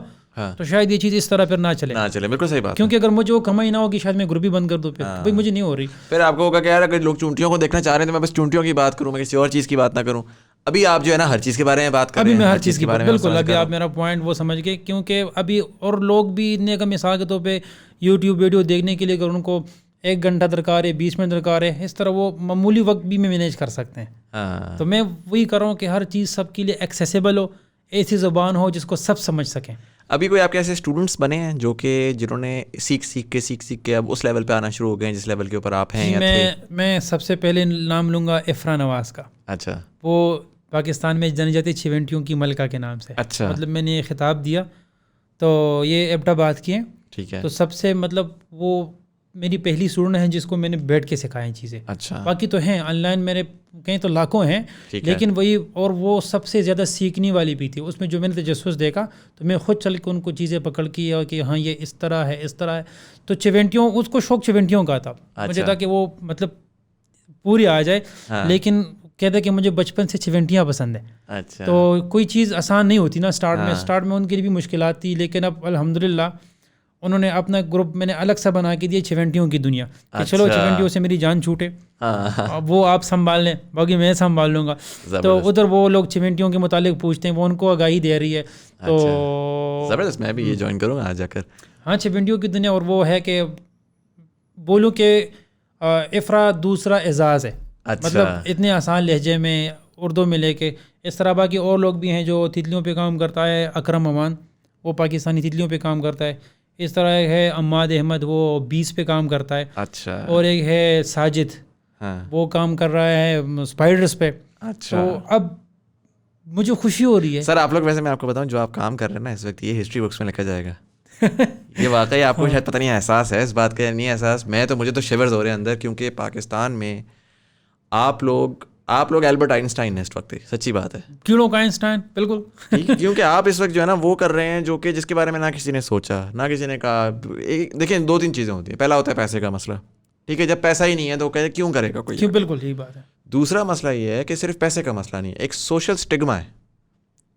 تو شاید یہ چیز اس طرح پھر نہ چلے. بالکل صحیح بات, کیونکہ اگر مجھے وہ کمائی نہ ہوگی شاید میں گروپ بھی بند کر دوں, پھر بھائی مجھے نہیں ہو رہی. پھر آپ کو ہوگا کہ یار اگر لوگ چونٹیوں کو دیکھنا چاہ رہے ہیں تو میں بس چونٹیوں کی بات کروں, میں کسی اور چیز کی بات نہ کروں. ابھی آپ جو ہے نا ہر چیز کے بارے میں بات کر رہے ہیں. ابھی میں ہر چیز کے بارے میں بالکل, ابھی آپ میرا پوائنٹ وہ سمجھ گئے. کیونکہ ابھی اور لوگ بھی اتنے کا مثال کے طور پہ یوٹیوب ویڈیو دیکھنے کے لیے اگر ان کو 1 گھنٹہ درکار ہے, 20 منٹ درکار ہے, اس طرح وہ معمولی وقت بھی میں مینیج کر سکتے ہیں. تو میں وہی کر رہا ہوں کہ ہر چیز سب کے لیے ایکسیسیبل ہو, ایسی زبان ہو جس کو سب سمجھ سکیں. ابھی کوئی آپ کے ایسے اسٹوڈنٹس بنے ہیں جو کہ جنہوں نے سیکھ کے اب اس لیول پہ آنا شروع ہو گئے ہیں جس لیول کے اوپر آپ ہیں؟ میں سب سے پہلے نام لوں گا افرا نواز کا. اچھا. وہ پاکستان میں جانی جاتی چونٹیوں کی ملکہ کے نام سے. اچھا. مطلب میں نے یہ خطاب دیا تو یہ ایبٹ آباد کی ہیں. ٹھیک ہے. تو سب سے مطلب وہ میری پہلی اسٹوڈنٹ ہیں جس کو میں نے بیٹھ کے سکھائیں چیزیں. اچھا. باقی تو ہیں آن لائن میرے کہیں تو لاکھوں ہیں, لیکن وہی, اور وہ سب سے زیادہ سیکھنے والی بھی تھی. اس میں جو میں نے تجسس دیکھا تو میں خود چل کے ان کو چیزیں پکڑ کی اور کہ ہاں یہ اس طرح ہے اس طرح ہے. تو چونٹیوں, اس کو شوق چونٹیوں کا تھا. مجھے تھا کہ وہ مطلب پوری آ جائے, لیکن کہتا کہ مجھے بچپن سے چونٹیاں پسند ہیں. اچھا. تو کوئی چیز آسان نہیں ہوتی نا اسٹارٹ میں ان کے لیے بھی مشکلات تھی, لیکن اب الحمدللہ انہوں نے اپنا گروپ میں نے الگ سا بنا کے دیا چونٹیوں کی دنیا, کہ چلو چونٹیوں سے میری جان چھوٹے, وہ آپ سنبھال لیں, باقی میں سنبھال لوں گا. تو ادھر وہ لوگ چونٹیوں کے متعلق پوچھتے ہیں, وہ ان کو آگاہی دے رہی ہے. تو زبردست, میں بھی یہ جوائن کروں گا آ جا کر. ہاں چونٹیوں کی دنیا, اور وہ ہے کہ بولوں کہ افرا دوسرا اعزاز ہے. مطلب اتنے آسان لہجے میں اردو میں لے کے اس طرح. باقی اور لوگ بھی ہیں جو تتلیوں پہ کام کرتا ہے, اکرم امان وہ پاکستانی تتلیوں پہ کام کرتا ہے. اس طرح ایک ہے اماد احمد, وہ 20 پہ کام کرتا ہے. اچھا. اور ایک ہے ساجد, وہ کام کر رہا ہے اسپائڈرس پہ. اچھا. تو اب مجھے خوشی ہو رہی ہے. سر آپ لوگ, ویسے میں آپ کو بتاؤں جو آپ کام کر رہے ہیں نا اس وقت, یہ ہسٹری بکس میں لکھا جائے گا. یہ واقعی آپ کو شاید پتہ نہیں احساس ہے اس بات کا, نہیں احساس, میں تو مجھے تو شیورز ہو رہے ہیں اندر, کیونکہ پاکستان میں آپ لوگ البرٹ آئنسٹائن ہیں اس وقت, سچی بات ہے, کیڑوں کا آئنسٹائن, بالکل. کیونکہ آپ اس وقت جو ہے نا وہ کر رہے ہیں جو کہ جس کے بارے میں نہ کسی نے سوچا, نہ کسی نے کہا. دیکھیں 2-3 چیزیں ہوتی ہیں. پہلا ہوتا ہے پیسے کا مسئلہ, ٹھیک ہے, جب پیسہ ہی نہیں ہے تو کہتے کیوں کرے گا کوئی, بالکل یہی بات ہے. دوسرا مسئلہ یہ ہے کہ صرف پیسے کا مسئلہ نہیں ہے, ایک سوشل سٹگما ہے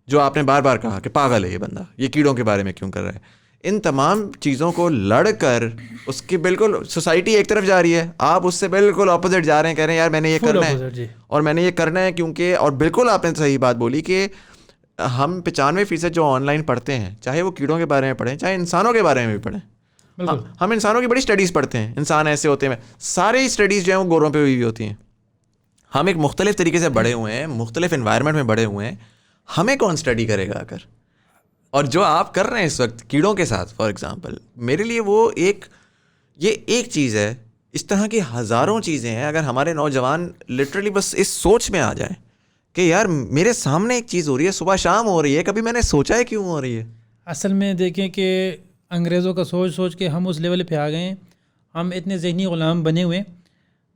جو آپ نے بار بار کہا کہ پاگل ہے یہ بندہ, یہ کیڑوں کے بارے میں کیوں کر رہا ہے. ان تمام چیزوں کو لڑ کر اس کی بالکل سوسائٹی ایک طرف جا رہی ہے, آپ اس سے بالکل اپوزٹ جا رہے ہیں, کہہ رہے ہیں یار میں نے یہ کرنا ہے اور میں نے یہ کرنا ہے کیونکہ, اور بالکل آپ نے صحیح بات بولی کہ ہم 95% جو آن لائن پڑھتے ہیں, چاہے وہ کیڑوں کے بارے میں پڑھیں چاہے انسانوں کے بارے میں بھی پڑھیں, ہم انسانوں کی بڑی اسٹڈیز پڑھتے ہیں, انسان ایسے ہوتے ہیں, سارے اسٹڈیز جو ہیں وہ گوروں پہ ہوئی ہوتی ہیں. ہم ایک مختلف طریقے سے بڑے ہوئے ہیں, مختلف انوائرمنٹ میں بڑے ہوئے ہیں, ہمیں کون اسٹڈی کرے گا اگر. اور جو آپ کر رہے ہیں اس وقت کیڑوں کے ساتھ فار ایگزامپل, میرے لیے وہ یہ ایک چیز ہے. اس طرح کی ہزاروں چیزیں ہیں. اگر ہمارے نوجوان لٹرلی بس اس سوچ میں آ جائیں کہ یار میرے سامنے ایک چیز ہو رہی ہے, صبح شام ہو رہی ہے, کبھی میں نے سوچا ہے کیوں ہو رہی ہے. اصل میں دیکھیں کہ انگریزوں کا سوچ کے ہم اس لیول پہ آ گئے ہیں, ہم اتنے ذہنی غلام بنے ہوئے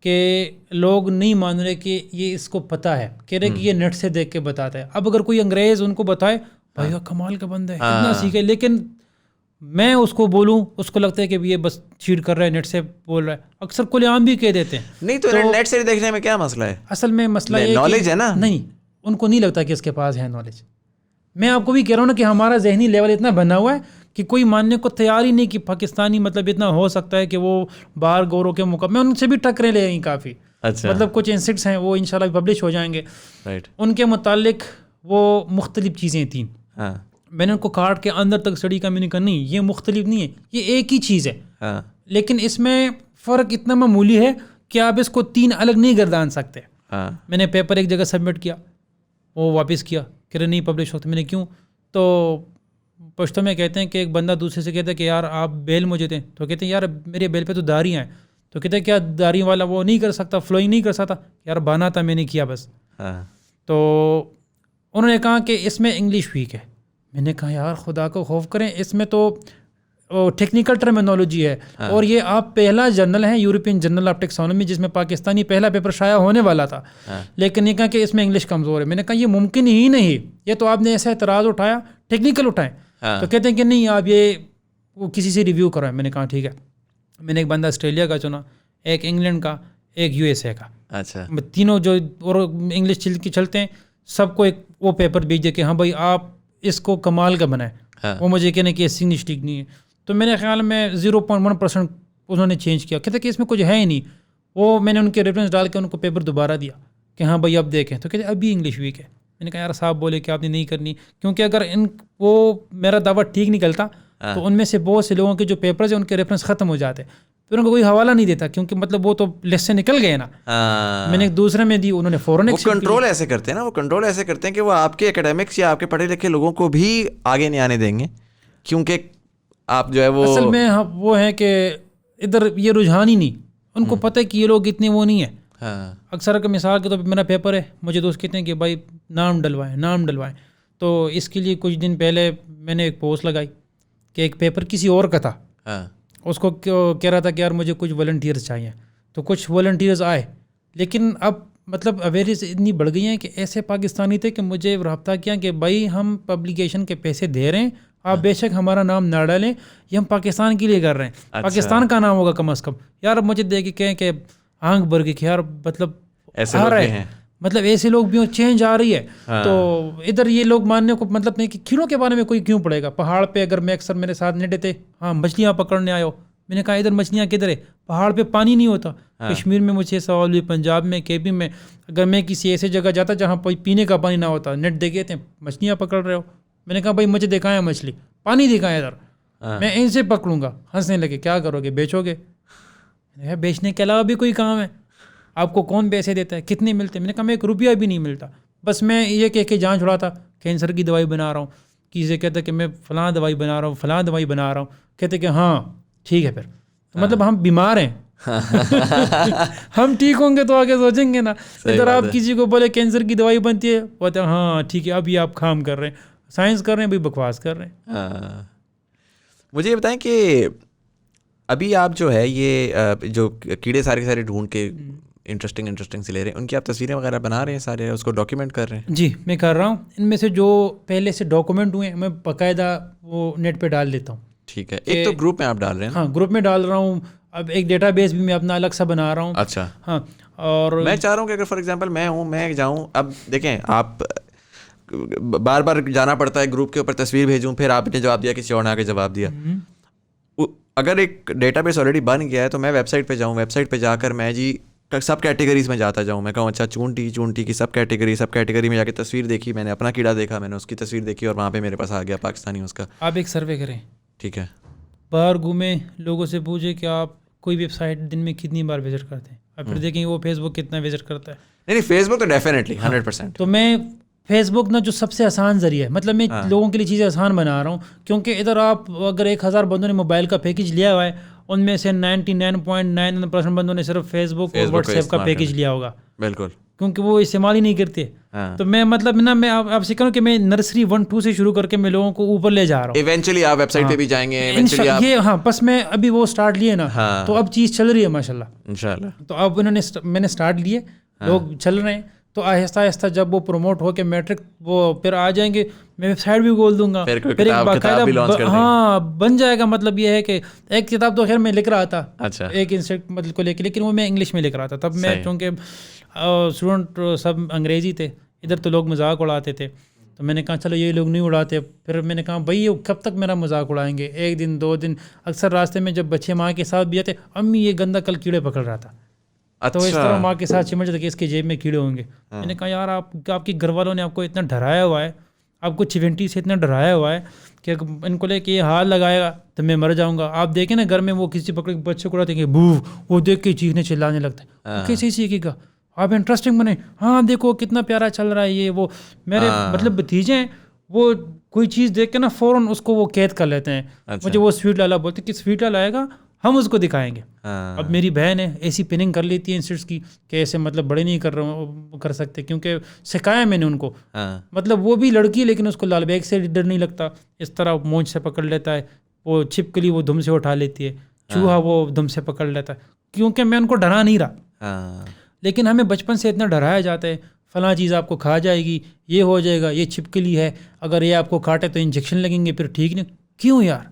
کہ لوگ نہیں مان رہے کہ یہ اس کو پتہ ہے, کہہ رہے کہ یہ نیٹ سے دیکھ کے بتاتا ہے. اب اگر کوئی انگریز ان کو بتائے بھائی کمال کا بندہ ہے, اتنا سیکھے, لیکن میں اس کو بولوں اس کو لگتا ہے کہ یہ بس چیٹ کر رہا ہے, نیٹ سے بول رہا ہے. اکثر کھلے عام بھی کہہ دیتے ہیں. نہیں تو نیٹ سے دیکھنے میں کیا مسئلہ ہے, اصل میں مسئلہ یہ نالج ہے نا. نہیں, ان کو نہیں لگتا کہ اس کے پاس ہے نالج. میں آپ کو بھی کہہ رہا ہوں نا کہ ہمارا ذہنی لیول اتنا بنا ہوا ہے کہ کوئی ماننے کو تیار ہی نہیں کہ پاکستانی مطلب اتنا ہو سکتا ہے کہ وہ باہر گوروں کے مقابلے میں ان سے بھی ٹکرے لے گئی کافی. مطلب کچھ انسٹس ہیں وہ انشاءاللہ پبلش ہو جائیں گے, ان کے متعلق وہ مختلف چیزیں تھیں. میں نے ان کو کاٹ کے اندر تک اسٹڈی کا میں نے کہا نہیں یہ مختلف نہیں ہے, یہ ایک ہی چیز ہے, لیکن اس میں فرق اتنا معمولی ہے کہ آپ اس کو 3 الگ نہیں گردان سکتے. میں نے پیپر ایک جگہ سبمٹ کیا, وہ واپس کیا کہ نہیں پبلش ہوتا. میں نے کیوں, تو پشتو میں کہتے ہیں کہ ایک بندہ دوسرے سے کہتا ہے کہ یار آپ بیل مجھے دیں, تو کہتے ہیں یار میرے بیل پہ تو داڑیاں ہیں, تو کہتے ہیں کیا داڑھی والا وہ نہیں کر سکتا, فلوئنگ نہیں کر سکتا, یار بانا تھا میں نے کیا بس. تو انہوں نے کہا کہ اس میں انگلش ویک ہے. میں نے کہا یار خدا کو خوف کریں, اس میں تو ٹیکنیکل ٹرمینالوجی ہے, اور یہ آپ پہلا جرنل ہے یورپین جرنل آف ٹیکسانومی جس میں پاکستانی پہلا پیپر شائع ہونے والا تھا, لیکن یہ کہا کہ اس میں انگلش کمزور ہے. میں نے کہا یہ ممکن ہی نہیں, یہ تو آپ نے ایسا اعتراض اٹھایا, ٹیکنیکل اٹھائیں. تو کہتے ہیں کہ نہیں آپ یہ وہ کسی سے ریویو کرائیں. میں نے کہا ٹھیک ہے. میں نے ایک بندہ آسٹریلیا کا چنا, ایک انگلینڈ کا, ایک USA کا. اچھا, تینوں جو اور انگلش چلتے ہیں سب کو ایک وہ پیپر بھیجے کہ ہاں بھائی آپ اس کو کمال کا بنائیں. وہ مجھے کہنے کہ انگلش ٹھیک نہیں ہے. تو میرے خیال میں 0.1% انہوں نے چینج کیا, کہتے کہ اس میں کچھ ہے ہی نہیں. وہ میں نے ان کے ریفرنس ڈال کے ان کو پیپر دوبارہ دیا کہ ہاں بھائی اب دیکھیں, تو کہتے ابھی انگلش ویک ہے. میں نے کہا یار صاحب بولے کہ آپ نے نہیں کرنی, کیونکہ اگر وہ میرا دعویٰ ٹھیک نکلتا تو ان میں سے بہت سے لوگوں کے جو پیپرز ہیں ان کے ریفرنس ختم ہو جاتے, پھر ان کو کوئی حوالہ نہیں دیتا کیونکہ مطلب وہ تو لسٹ سے نکل گئے نا. میں نے ایک دوسرے میں دی, انہوں نے فوراً کنٹرول ایسے کرتے ہیں نا, وہ کنٹرول ایسے کرتے ہیں کہ وہ آپ کے اکیڈمکس یا آپ کے پڑھے لکھے لوگوں کو بھی آگے نہیں آنے دیں گے, کیونکہ آپ جو ہے وہ اصل میں وہ ہے کہ ادھر یہ رجحان ہی نہیں, ان کو پتہ ہے کہ یہ لوگ اتنے وہ نہیں ہیں. اکثر کا مثال کے طور پہ میرا پیپر ہے, مجھے دوست کہتے ہیں کہ بھائی نام ڈلوائیں. تو اس کے لیے کچھ دن پہلے میں نے ایک پوسٹ لگائی کہ ایک پیپر کسی اور کا تھا, اس کو کہہ رہا تھا کہ یار مجھے کچھ والنٹیئرز چاہیے. تو کچھ والنٹیئرز آئے, لیکن اب مطلب اویئرنیس اتنی بڑھ گئی ہیں کہ ایسے پاکستانی تھے کہ مجھے رابطہ کیا کہ بھائی ہم پبلیکیشن کے پیسے دے رہے ہیں, آپ بے شک ہمارا نام نہ ڈالیں, یہ ہم پاکستان کے لیے کر رہے ہیں, پاکستان کا نام ہوگا کم از کم. یار مجھے دیکھ کے کہیں کہ آنکھ بھر گئی کہ یار مطلب ایسے آ رہا ہے, مطلب ایسے لوگ بھی چینج آ رہی ہے. تو ادھر یہ لوگ ماننے کو مطلب نہیں کہ کھیلوں کے بارے میں کوئی کیوں پڑے گا. پہاڑ پہ اگر میں اکثر میرے ساتھ نیٹے تھے, ہاں مچھلیاں پکڑنے آئے ہو, میں نے کہا ادھر مچھلیاں کدھر ہے, پہاڑ پہ پانی نہیں ہوتا. کشمیر میں مجھے سوال بھی, پنجاب میں, KB میں, اگر میں کسی ایسے جگہ جاتا جہاں پینے کا پانی نہ ہوتا, نیٹ دیکھے تھے مچھلیاں پکڑ رہے ہو. میں نے کہا بھائی مجھے دکھائیں مچھلی, پانی دکھائیں ادھر, میں ان سے پکڑوں گا. ہنسنے لگے, کیا کرو گے, بیچو گے؟ میں نے کہا بیچنے کے علاوہ بھی کوئی کام ہے, آپ کو کون پیسے دیتا ہے, کتنے ملتے ہیں؟ میں نے کہا میں 1 روپیہ بھی نہیں ملتا, بس میں یہ کہہ کے جان چھڑا تھا کینسر کی دوائی بنا رہا ہوں. کسی سے کہتا کہ میں فلاں دوائی بنا رہا ہوں, فلاں دوائی بنا رہا ہوں, کہتے کہ ہاں ٹھیک ہے. پھر مطلب ہم بیمار ہیں, ہم ٹھیک ہوں گے تو آگے سوچیں گے نا. ادھر آپ کسی کو بولے کینسر کی دوائی بنتی ہے, بولتے ہیں ہاں ٹھیک ہے, ابھی آپ کام کر رہے ہیں, سائنس کر رہے ہیں, بھائی بکواس کر رہے ہیں. مجھے یہ بتائیں کہ ابھی آپ جو ہے یہ جو کیڑے سارے ڈھونڈ کے انٹرسٹنگ سے لے رہے ہیں ان کی آپ تصویریں وغیرہ بنا رہے ہیں سارے, اس کو ڈاکیومنٹ کر رہے ہیں؟ جی میں کر رہا ہوں. ان میں سے جو پہلے سے ڈاکومنٹ ہوئے ہیں میں باقاعدہ وہ نیٹ پہ ڈال دیتا ہوں. ٹھیک ہے, ایک تو گروپ میں آپ ڈال رہے ہیں؟ ہاں گروپ میں ڈال رہا ہوں. اب ایک ڈیٹا بیس بھی میں اپنا الگ سا بنا رہا ہوں. اچھا. ہاں اور میں چاہ رہا ہوں کہ اگر فار ایگزامپل میں جاؤں, اب دیکھیں آپ بار بار جانا پڑتا ہے گروپ کے اوپر, تصویر بھیجوں پھر آپ نے جواب دیا, کسی اور نے آ کے جواب دیا. اگر ایک ڈیٹا بیس آلریڈی بن گیا ہے تو میں ویب سائٹ پہ جاؤں, ویب سائٹ پہ جا کر میں جی سب کیٹیگریز میں جاتا جاؤں, میں کہوں اچھا چونٹی کی سب کیٹیگری میں جا کے تصویر دیکھی, میں نے اپنا کیڑا دیکھا, میں نے اس کی تصویر دیکھی اور وہاں پہ میرے پاس آ گیا پاکستانی اس کا. آپ ایک سروے کریں, ٹھیک ہے, باہر گھومیں, لوگوں سے پوچھیں کہ آپ کوئی ویب سائٹ دن میں کتنی بار وزٹ کرتے ہیں, اور پھر دیکھیں وہ فیس بک کتنا وزٹ کرتا ہے. نہیں فیس بک تو ڈیفینیٹلی 100%. تو میں فیس بک نا جو سب سے آسان ذریعہ ہے, مطلب میں لوگوں کے لیے چیزیں آسان بنا رہا ہوں, کیونکہ ادھر آپ اگر 1000 بندوں نے موبائل کا پیکج لیا ہوا ہے, ان میں سے 99.99% بندوں نے صرف فیس بک اور واٹس ایپ کا پیکج لیا ہوگا. بالکل, کیونکہ وہ استعمال ہی نہیں کرتے. تو میں مطلب نا میں آپ سے کہوں کہ میں نرسری 1-2 سے شروع کر کے میں لوگوں کو اوپر لے جا رہا ہوں. ایونچولی آپ ویب سائٹ پہ بھی جائیں گے یہ, ہاں بس میں ابھی وہ اسٹارٹ لیے نا, تو اب چیز چل رہی ہے ماشاءاللہ انشاءاللہ. تو اب میں نے اسٹارٹ لیے, لوگ چل رہے ہیں, تو آہستہ آہستہ جب وہ پروموٹ ہو کے میٹرک وہ پھر آ جائیں گے, میں ویب سائٹ بھی کھول دوں گا, پھر ایک باقاعدہ ہاں بن جائے گا. مطلب یہ ہے کہ ایک کتاب تو خیر میں لکھ رہا تھا, اچھا, ایک انسیکٹ مطلب کو لے کے, لیکن وہ میں انگلش میں لکھ رہا تھا. تب میں چونکہ اسٹوڈنٹ سب انگریزی تھے, ادھر تو لوگ مذاق اڑاتے تھے, تو میں نے کہا چلو یہ لوگ نہیں اڑاتے. پھر میں نے کہا بھائی یہ کب تک میرا مذاق اڑائیں گے, 1 دن 2 دن. اکثر راستے میں جب بچے ماں کے ساتھ بھی آتے, امی یہ گندا کل کیڑے پکڑ رہا تھا, تو اس طرح ماں کے ساتھ چمٹ کہ اس کے جیب میں کیڑے ہوں گے. میں نے کہا یار آپ کے گھر والوں نے آپ کو اتنا ڈرایا ہوا ہے, آپ کو چونٹی سے اتنا ڈرایا ہوا ہے کہ ان کو لے کے یہ ہاتھ لگائے گا تو میں مر جاؤں گا. آپ دیکھیں نا گھر میں وہ کسی پکڑ کے بچے کو اڑاتے ہیں بو, وہ دیکھ کے چیخنے چلانے لگتا ہے. کیسے ہی سیکھے گا, آپ انٹرسٹنگ بنے, ہاں دیکھو کتنا پیارا چل رہا ہے یہ وہ. میرے مطلب بھتیجے ہیں, وہ کوئی چیز دیکھ کے نا فوراً اس کو وہ قید کر لیتے ہیں. مجھے وہ سویٹ لالا بولتے کہ سویٹ لالا آئے گا ہم اس کو دکھائیں گے. اب میری بہن ہے ایسی پننگ کر لیتی ہے انسٹس کی کہ ایسے مطلب بڑے نہیں کر سکتے, کیونکہ سکھایا میں نے ان کو. مطلب وہ بھی لڑکی لیکن اس کو لال بیگ سے ڈر نہیں لگتا, اس طرح مونچھ سے پکڑ لیتا ہے, وہ چھپکلی وہ دم سے اٹھا لیتی ہے, چوہا وہ دم سے پکڑ لیتا ہے, کیونکہ میں ان کو ڈرا نہیں رہا. لیکن ہمیں بچپن سے اتنا ڈرایا جاتا ہے فلاں چیز آپ کو کھا جائے گی, یہ ہو جائے گا, یہ چھپکلی ہے, اگر یہ آپ کو کاٹے تو انجیکشن لگیں گے, پھر ٹھیک نہیں. کیوں یار,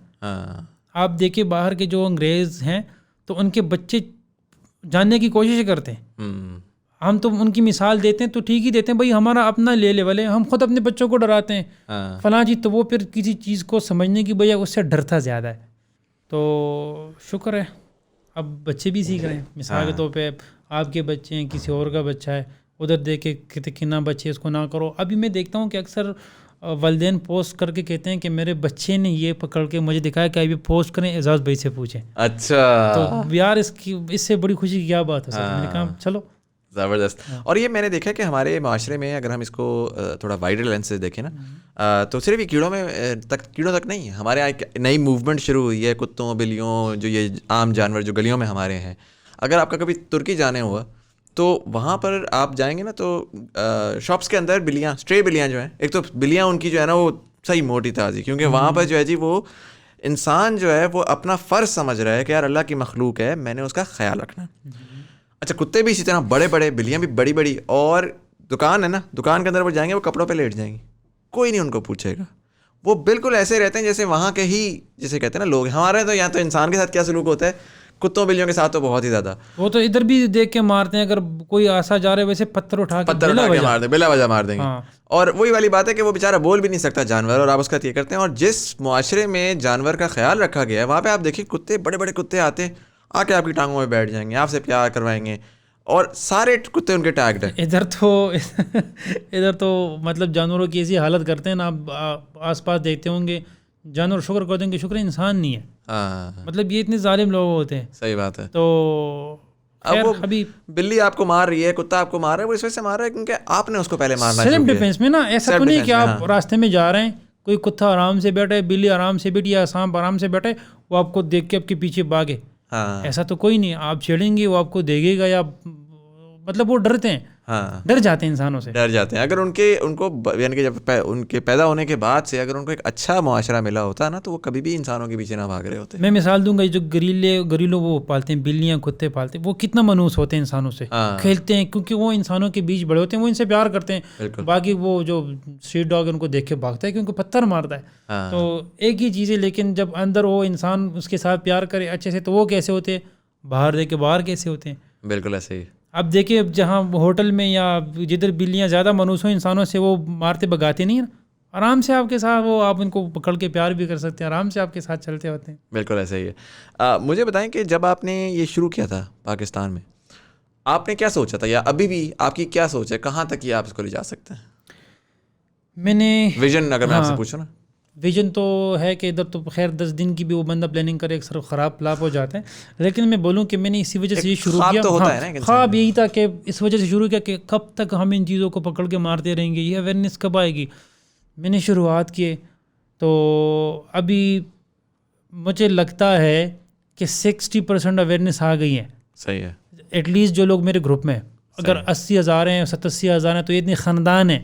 آپ دیکھیں باہر کے جو انگریز ہیں تو ان کے بچے جاننے کی کوشش کرتے ہیں. ہم تو ان کی مثال دیتے ہیں تو ٹھیک ہی دیتے ہیں, بھائی ہمارا اپنا لے لیول ہے, ہم خود اپنے بچوں کو ڈراتے ہیں فلاں چیز, تو وہ پھر کسی چیز کو سمجھنے کی بجائے اس سے ڈرتا زیادہ ہے. تو شکر ہے اب بچے بھی سیکھ رہے ہیں. مثال کے طور پہ آپ کے بچے ہیں, کسی اور کا بچہ ہے, ادھر دیکھ کے کہتے کہ نہ بچے اس کو نہ کرو. ابھی میں دیکھتا ہوں کہ اکثر والدین پوسٹ کر کے کہتے ہیں کہ میرے بچے نے یہ پکڑ کے مجھے دکھایا کہ ابھی پوسٹ کریں, اعزاز بھائی سے پوچھیں. اچھا, تو یار اس سے بڑی خوشی کی کیا بات ہے سر. میں نے کہا چلو زبردست. اور یہ میں نے دیکھا کہ ہمارے معاشرے میں اگر ہم اس کو تھوڑا وائڈر لینس سے دیکھیں نا, تو صرف یہ کیڑوں تک نہیں, ہمارے یہاں ایک نئی موومنٹ شروع ہوئی ہے کتوں بلیوں, جو یہ عام جانور جو گلیوں میں ہمارے ہیں. اگر آپ کا کبھی ترکی جانے ہوا تو وہاں پر آپ جائیں گے نا تو شاپس کے اندر بلیاں, اسٹرے بلیاں جو ہیں, ایک تو بلیاں ان کی جو ہے نا وہ صحیح موٹی تازی, کیونکہ وہاں پر جو ہے جی وہ انسان جو ہے وہ اپنا فرض سمجھ رہا ہے کہ یار اللہ کی مخلوق ہے, میں نے اس کا خیال رکھنا. اچھا کتے بھی اسی طرح بڑے بڑے, بلیاں بھی بڑی بڑی, اور دکان ہے نا, دکان کے اندر وہ جائیں گے وہ کپڑوں پہ لیٹ جائیں گی, کوئی نہیں ان کو پوچھے گا. وہ بالکل ایسے رہتے ہیں جیسے وہاں کے ہی جیسے کہتے ہیں نا لوگ. ہمارے تو یہاں تو انسان کے ساتھ کیا سلوک ہوتا ہے, کتوں بلیوں کے ساتھ تو بہت ہی زیادہ. وہ تو ادھر بھی دیکھ کے مارتے ہیں, اگر کوئی آسا جا رہا ہے ویسے پتھر اٹھا کے مار دیں, بلا وجہ مار دیں گے. اور وہی والی بات ہے کہ وہ بیچارہ بول بھی نہیں سکتا جانور, اور آپ اس کا یہ کرتے ہیں. اور جس معاشرے میں جانور کا خیال رکھا گیا ہے وہاں پہ آپ دیکھیں کتے, بڑے بڑے کتے آتے ہیں, آ کے آپ کی ٹانگوں میں بیٹھ جائیں گے, آپ سے پیار کروائیں گے, اور سارے کتے ان کے ٹیگڈ ہیں. ادھر تو مطلب جانوروں کی ایسی حالت کرتے ہیں نا, آپ آس پاس دیکھتے ہوں گے جانور شکر کر دیں گے شکر انسان نہیں ہے. مطلب یہ اتنے ظالم لوگ ہوتے ہیں. صحیح بات ہے. تو اب وہ بلی آپ کو مار رہی ہے, کتا آپ کو مار رہا ہے, وہ اس وجہ سے مار رہا ہے کیونکہ آپ نے اس کو پہلے مارنا شروع کیا. سیلف ڈیفینس میں نا, ایسا تو نہیں کہ آپ راستے میں جا رہے ہیں, کوئی کتا آرام سے بیٹھے, بلی آرام سے بیٹھی, یا سانپ آرام سے بیٹھے, وہ آپ کو دیکھ کے آپ کے پیچھے بھاگے. ایسا تو کوئی نہیں, آپ چھیڑیں گے وہ آپ کو دیکھے گا, یا مطلب وہ ڈرتے ہیں. ہاں ڈر جاتے ہیں انسانوں سے. ڈر جاتے ہیں. اگر ان کو یعنی کہ جب ان کے پیدا ہونے کے بعد سے اگر ان کو ایک اچھا معاشرہ ملا ہوتا نا تو وہ کبھی بھی انسانوں کے پیچھے نہ بھاگ رہے ہوتے. میں مثال دوں گا, جو گریلوں وہ پالتے ہیں, بلیاں کتے پالتے ہیں, وہ کتنا منحوس ہوتے ہیں انسانوں سے, کھیلتے ہیں کیونکہ وہ انسانوں کے بیچ بڑے ہوتے ہیں, وہ ان سے پیار کرتے ہیں. باقی وہ جو اسٹریٹ ڈاگ ان کو دیکھ کے بھاگتا ہے کیونکہ پتھر مارتا ہے. تو ایک ہی چیز ہے, لیکن جب اندر وہ انسان اس کے ساتھ پیار کرے اچھے سے تو وہ کیسے ہوتے ہیں, باہر دے کے باہر کیسے ہوتے ہیں. بالکل ایسے ہی. اب دیکھیں جہاں ہوٹل میں یا جدھر بلیاں زیادہ منحوس ہوں انسانوں سے, وہ مارتے بگاتے نہیں ہیں, آرام سے آپ کے ساتھ وہ آپ ان کو پکڑ کے پیار بھی کر سکتے ہیں, آرام سے آپ کے ساتھ چلتے ہوتے ہیں. بالکل ایسا ہی ہے. مجھے بتائیں کہ جب آپ نے یہ شروع کیا تھا پاکستان میں, آپ نے کیا سوچا تھا, یا ابھی بھی آپ کی کیا سوچ ہے, کہاں تک یہ آپ اس کو لے جا سکتے ہیں؟ میں نے ویژن اگر میں آپ سے پوچھوں نا. ویژن تو ہے کہ ادھر تو خیر 10 دن کی بھی وہ بندہ پلاننگ کرے ایک صرف خراب پلاپ ہو جاتا ہے, لیکن میں بولوں کہ میں نے اسی وجہ سے یہ شروع کیا. خواب یہی تھا کہ اس وجہ سے شروع کیا کہ کب تک ہم ان چیزوں کو پکڑ کے مارتے رہیں گے, یہ اویئرنیس کب آئے گی. میں نے شروعات کیے تو ابھی مجھے لگتا ہے کہ 60% اویئرنیس آ گئی ہے. صحیح ہے. ایٹ لیسٹ جو لوگ میرے گروپ میں, اگر 80,000 ہیں 87,000 ہیں تو یہ اتنے خاندان ہیں.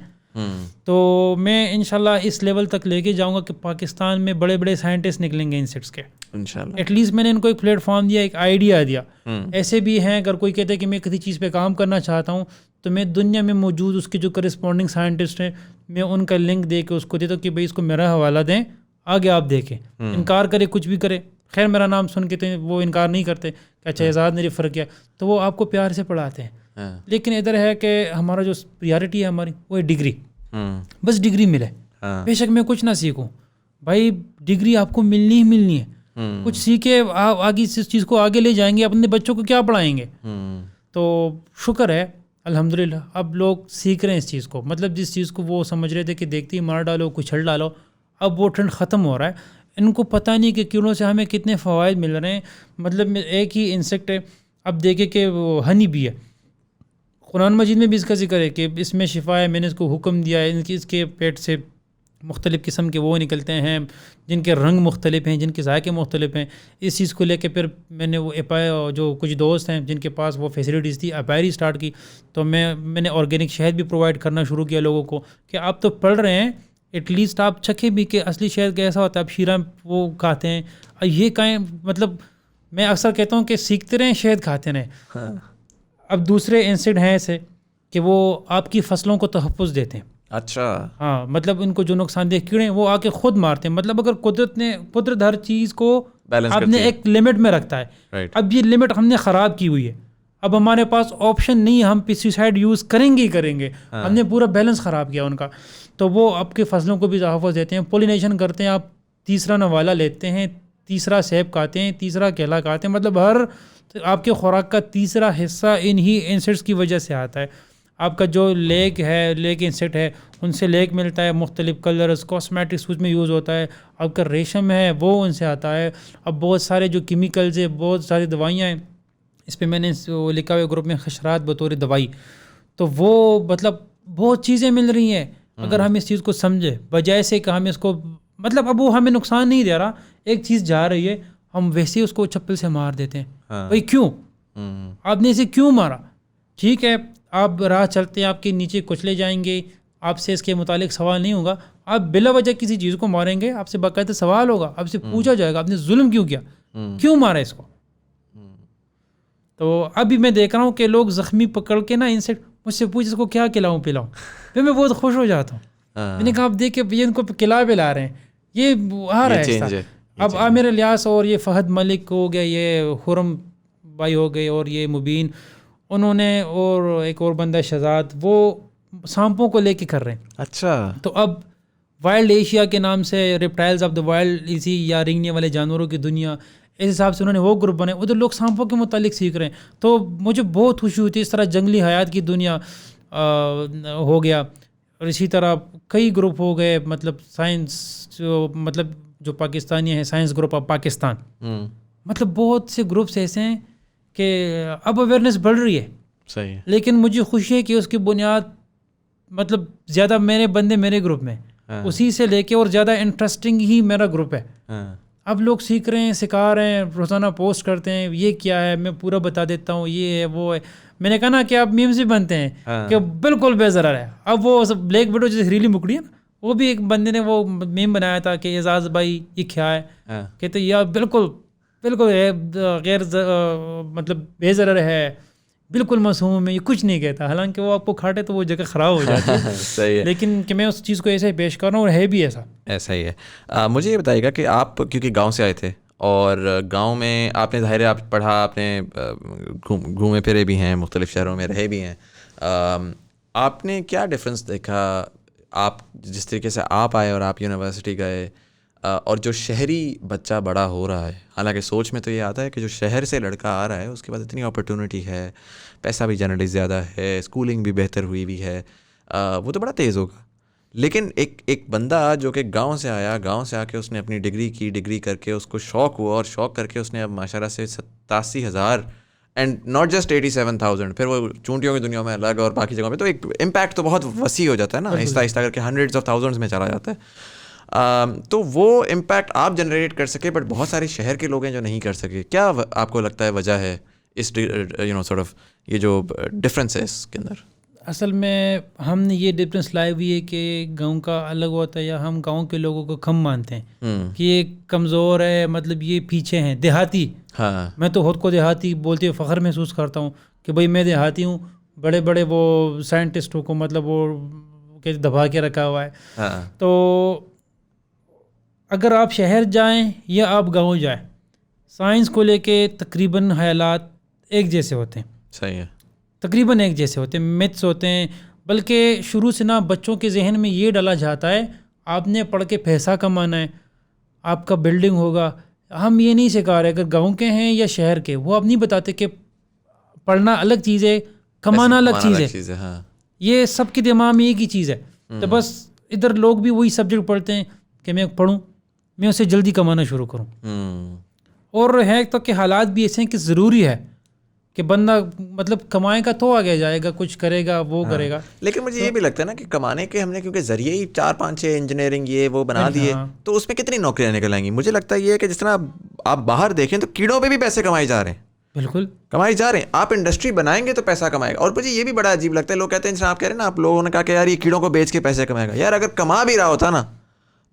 تو میں انشاءاللہ اس لیول تک لے کے جاؤں گا کہ پاکستان میں بڑے بڑے سائنٹسٹ نکلیں گے انسیکٹس کے انشاءاللہ. ایٹ لیسٹ میں نے ان کو ایک پلیٹ فارم دیا, ایک آئیڈیا دیا. ایسے بھی ہیں اگر کوئی کہتے ہے کہ میں کسی چیز پہ کام کرنا چاہتا ہوں تو میں دنیا میں موجود اس کے جو کرسپونڈنگ سائنٹسٹ ہیں میں ان کا لنک دے کے اس کو دیتا ہوں کہ بھائی اس کو میرا حوالہ دیں, آگے آپ دیکھیں. انکار کرے کچھ بھی کرے, خیر میرا نام سن کے تو وہ انکار نہیں کرتے کہ اچھا اعزاز نے ریفر کیا, تو وہ آپ کو پیار سے پڑھاتے ہیں. لیکن ادھر ہے کہ ہمارا جو پریارٹی ہے ہماری وہ ہے ڈگری, بس ڈگری ملے. بے شک میں کچھ نہ سیکھوں, بھائی ڈگری آپ کو ملنی ہی ملنی ہے. کچھ سیکھے آپ آگے اس چیز کو آگے لے جائیں گے, اپنے بچوں کو کیا پڑھائیں گے. تو شکر ہے الحمدللہ اب لوگ سیکھ رہے ہیں اس چیز کو. مطلب جس چیز کو وہ سمجھ رہے تھے کہ دیکھتے ہی مار ڈالو کچھل ڈالو, اب وہ ٹرینڈ ختم ہو رہا ہے. ان کو پتہ نہیں کہ کیڑوں سے ہمیں کتنے فوائد مل رہے ہیں. مطلب ایک ہی انسیکٹ ہے, اب دیکھیں کہ وہ ہنی بی ہے, قرآن مجید میں بھی اس کا ذکر ہے کہ اس میں شفا ہے, میں نے اس کو حکم دیا ہے. اس کے پیٹ سے مختلف قسم کے وہ نکلتے ہیں جن کے رنگ مختلف ہیں, جن کے ذائقے مختلف ہیں. اس چیز کو لے کے پھر میں نے وہ جو کچھ دوست ہیں جن کے پاس وہ فیسلٹیز تھی, اپائری اسٹارٹ کی. تو میں نے آرگینک شہد بھی پرووائڈ کرنا شروع کیا لوگوں کو کہ آپ تو پڑھ رہے ہیں ایٹ لیسٹ آپ چکھیں بھی کہ اصلی شہد کیسا ہوتا ہے. آپ شیرہ وہ کھاتے ہیں, یہ کہیں مطلب میں اکثر کہتا ہوں کہ سیکھتے رہیں شہد کھاتے رہیں. اب دوسرے انسیکٹ ہیں ایسے کہ وہ آپ کی فصلوں کو تحفظ دیتے ہیں. اچھا ہاں, مطلب ان کو جو نقصان دہ کیڑے ہیں وہ آ کے خود مارتے ہیں. مطلب اگر قدرت ہر چیز کو آپ نے ایک لمٹ میں رکھتا ہے, اب یہ لمٹ ہم نے خراب کی ہوئی ہے, اب ہمارے پاس آپشن نہیں, ہم پیسٹیسائڈ یوز کریں گے ہی کریں گے. ہم نے پورا بیلنس خراب کیا ان کا. تو وہ آپ کی فصلوں کو بھی تحفظ دیتے ہیں, پولینیشن کرتے ہیں, آپ تیسرا نوالا لیتے ہیں, تیسرا سیب کھاتے ہیں, تیسرا کیلا کھاتے ہیں. مطلب ہر آپ کے خوراک کا تیسرا حصہ انہی انسیکٹس کی وجہ سے آتا ہے. آپ کا جو لیک انسیکٹ ہے ان سے لیک ملتا ہے, مختلف کلرز کاسمیٹکس اس میں یوز ہوتا ہے. آپ کا ریشم ہے وہ ان سے آتا ہے. اب بہت سارے جو کیمیکلز ہیں, بہت ساری دوائیاں ہیں, اس پہ میں نے لکھا ہوا گروپ میں خشرات بطور دوائی. تو وہ مطلب بہت چیزیں مل رہی ہیں اگر ہم اس چیز کو سمجھے, بجائے سے کہ ہم اس کو مطلب اب وہ ہمیں نقصان نہیں دے رہا, ایک چیز جا رہی ہے ہم ویسے ہی اس کو چپل سے مار دیتے ہیں. بھائی کیوں آپ نے اسے کیوں مارا؟ ٹھیک ہے آپ راہ چلتے ہیں, آپ کے نیچے کچلے جائیں گے, آپ سے اس کے متعلق سوال نہیں ہوگا. آپ بلا وجہ کسی چیز کو ماریں گے, آپ سے باقاعدہ سوال ہوگا, آپ سے پوچھا جائے گا آپ نے ظلم کیوں کیا, کیوں مارا اس کو. تو ابھی میں دیکھ رہا ہوں کہ لوگ زخمی پکڑ کے نا انسیکٹ مجھ سے پوچھ اس کو کیا کھلاؤں پلاؤں, پھر میں بہت خوش ہو جاتا ہوں. میں نے کہا آپ دیکھ کے یہ ان کو کھلا پلا رہے ہیں, یہ آ رہا ہے. اب عامر الیاس اور یہ فہد ملک ہو گیا, یہ خرم بھائی ہو گئے, اور یہ مبین, انہوں نے, اور ایک اور بندہ شہزاد, وہ سانپوں کو لے کے کر رہے ہیں. اچھا. تو اب وائلڈ ایشیا کے نام سے ریپٹائلز آف دا وائلڈ اسی یا رینگنے والے جانوروں کی دنیا, اس حساب سے انہوں نے وہ گروپ بنے, ادھر لوگ سانپوں کے متعلق سیکھ رہے ہیں. تو مجھے بہت خوشی ہوتی ہے. اس طرح جنگلی حیات کی دنیا ہو گیا, اور اسی طرح کئی گروپ ہو گئے. مطلب سائنس جو پاکستانی ہیں, سائنس گروپ آف پاکستان, مطلب بہت سے گروپس ایسے ہیں کہ اب اویئرنیس بڑھ رہی ہے. صحیح. لیکن مجھے خوشی ہے کہ اس کی بنیاد مطلب زیادہ میرے بندے میرے گروپ میں, اسی سے لے کے اور زیادہ انٹرسٹنگ ہی میرا گروپ ہے. اب لوگ سیکھ رہے ہیں، سکھا رہے ہیں، روزانہ پوسٹ کرتے ہیں یہ کیا ہے، میں پورا بتا دیتا ہوں، یہ ہے وہ ہے. میں نے کہا نا کہ اب میمز بھی بنتے ہیں کہ بالکل بے ضرر ہے. اب وہ بلیک ویڈو جیسے ریلی مکڑی ہے نا، وہ بھی ایک بندے نے وہ میم بنایا تھا کہ اعزاز بھائی یہ کیا ہے، کہتے یہ بالکل بالکل غیر مطلب بے ضرر ہے، بالکل معصوم ہے، یہ کچھ نہیں کہتا. حالانکہ وہ آپ کو کھاٹے تو وہ جگہ خراب ہو جاتی ہے. صحیح ہے. لیکن کہ میں اس چیز کو ایسے پیش کر رہا ہوں اور ہے بھی ایسا ہی ہے. مجھے یہ بتائیے گا کہ آپ کیونکہ گاؤں سے آئے تھے اور گاؤں میں آپ نے ظاہر ہے آپ پڑھا، آپ نے گھومے پھرے بھی ہیں، مختلف شہروں میں رہے بھی ہیں. آپ نے کیا ڈفرینس دیکھا آپ جس طریقے سے آپ آئے اور آپ یونیورسٹی گئے اور جو شہری بچہ بڑا ہو رہا ہے؟ حالانکہ سوچ میں تو یہ آتا ہے کہ جو شہر سے لڑکا آ رہا ہے اس کے بعد اتنی اپرچونٹی ہے، پیسہ بھی جنرلی زیادہ ہے، اسکولنگ بھی بہتر ہوئی بھی ہے، وہ تو بڑا تیز ہوگا. لیکن ایک بندہ جو کہ گاؤں سے آیا، گاؤں سے آ کے اس نے اپنی ڈگری کر کے اس کو شوق ہوا، اور شوق کر کے اس نے اب ماشاءاللہ سے 87,000 اینڈ ناٹ جسٹ 87,000، پھر وہ چونٹیوں کی دنیا میں الگ اور باقی جگہوں میں، تو ایک امپیکٹ تو بہت وسیع ہو جاتا ہے نا، آہستہ آہستہ کر کے ہنڈریڈز آف تھاؤزنڈز میں چلا جاتا ہے. تو وہ امپیکٹ آپ جنریٹ کر سکے بٹ بہت سارے شہر کے لوگ ہیں جو نہیں کر سکے. کیا آپ کو لگتا ہے وجہ ہے اس سورٹ آف یہ جو ڈفرینس ہے اس کے اندر؟ اصل میں ہم نے یہ ڈفرینس لائی ہوئی ہے کہ گاؤں کا الگ ہوتا ہے، یا ہم گاؤں کے لوگوں کو کم مانتے ہیں کہ یہ کمزور ہے، مطلب یہ پیچھے ہیں، دیہاتی. ہاں، میں تو خود کو دیہاتی بولتے ہوئے فخر محسوس کرتا ہوں کہ بھائی میں دیہاتی ہوں. بڑے بڑے وہ سائنٹسٹوں کو مطلب وہ کہ دبا کے رکھا ہوا ہے. تو اگر آپ شہر جائیں یا آپ گاؤں جائیں، سائنس کو لے کے تقریباً خیالات ایک جیسے ہوتے ہیں. صحیح ہے. تقریباً ایک جیسے ہوتے ہیں، میتھس ہوتے ہیں. بلکہ شروع سے نا بچوں کے ذہن میں یہ ڈالا جاتا ہے آپ نے پڑھ کے پیسہ کمانا ہے، آپ کا بلڈنگ ہوگا. ہم یہ نہیں سکھا رہے اگر گاؤں کے ہیں یا شہر کے، وہ اب نہیں بتاتے کہ پڑھنا الگ چیز ہے، کمانا الگ چیز ہے. ہاں، یہ سب کے دماغ میں ایک ہی چیز ہے. تو بس ادھر لوگ بھی وہی سبجیکٹ پڑھتے ہیں کہ میں پڑھوں، میں اسے جلدی کمانا شروع کروں. اور ہے تو کہ حالات بھی ایسے ہیں کہ ضروری ہے کہ بندہ مطلب کمائے گا تو آگے جائے گا، کچھ کرے گا، وہ کرے گا. لیکن مجھے یہ بھی لگتا ہے نا کہ کمانے کے ہم نے کیونکہ ذریعے ہی 4-5-6 انجینئرنگ یہ وہ بنا دیے، تو اس میں کتنی نوکریاں نکل آئیں گی. مجھے لگتا ہے یہ ہے کہ جس طرح آپ باہر دیکھیں تو کیڑوں پہ بھی پیسے کمائے جا رہے ہیں. بالکل کمائی جا رہے ہیں. آپ انڈسٹری بنائیں گے تو پیسہ کمائے گا. اور مجھے یہ بھی بڑا عجیب لگتا ہے، لوگ کہتے ہیں جس طرح آپ کہہ رہے ہیں نا، آپ لوگوں نے کہا کہ یار یہ کیڑوں کو بیچ کے پیسے کمائے گا. یار اگر کما بھی رہا ہوتا نا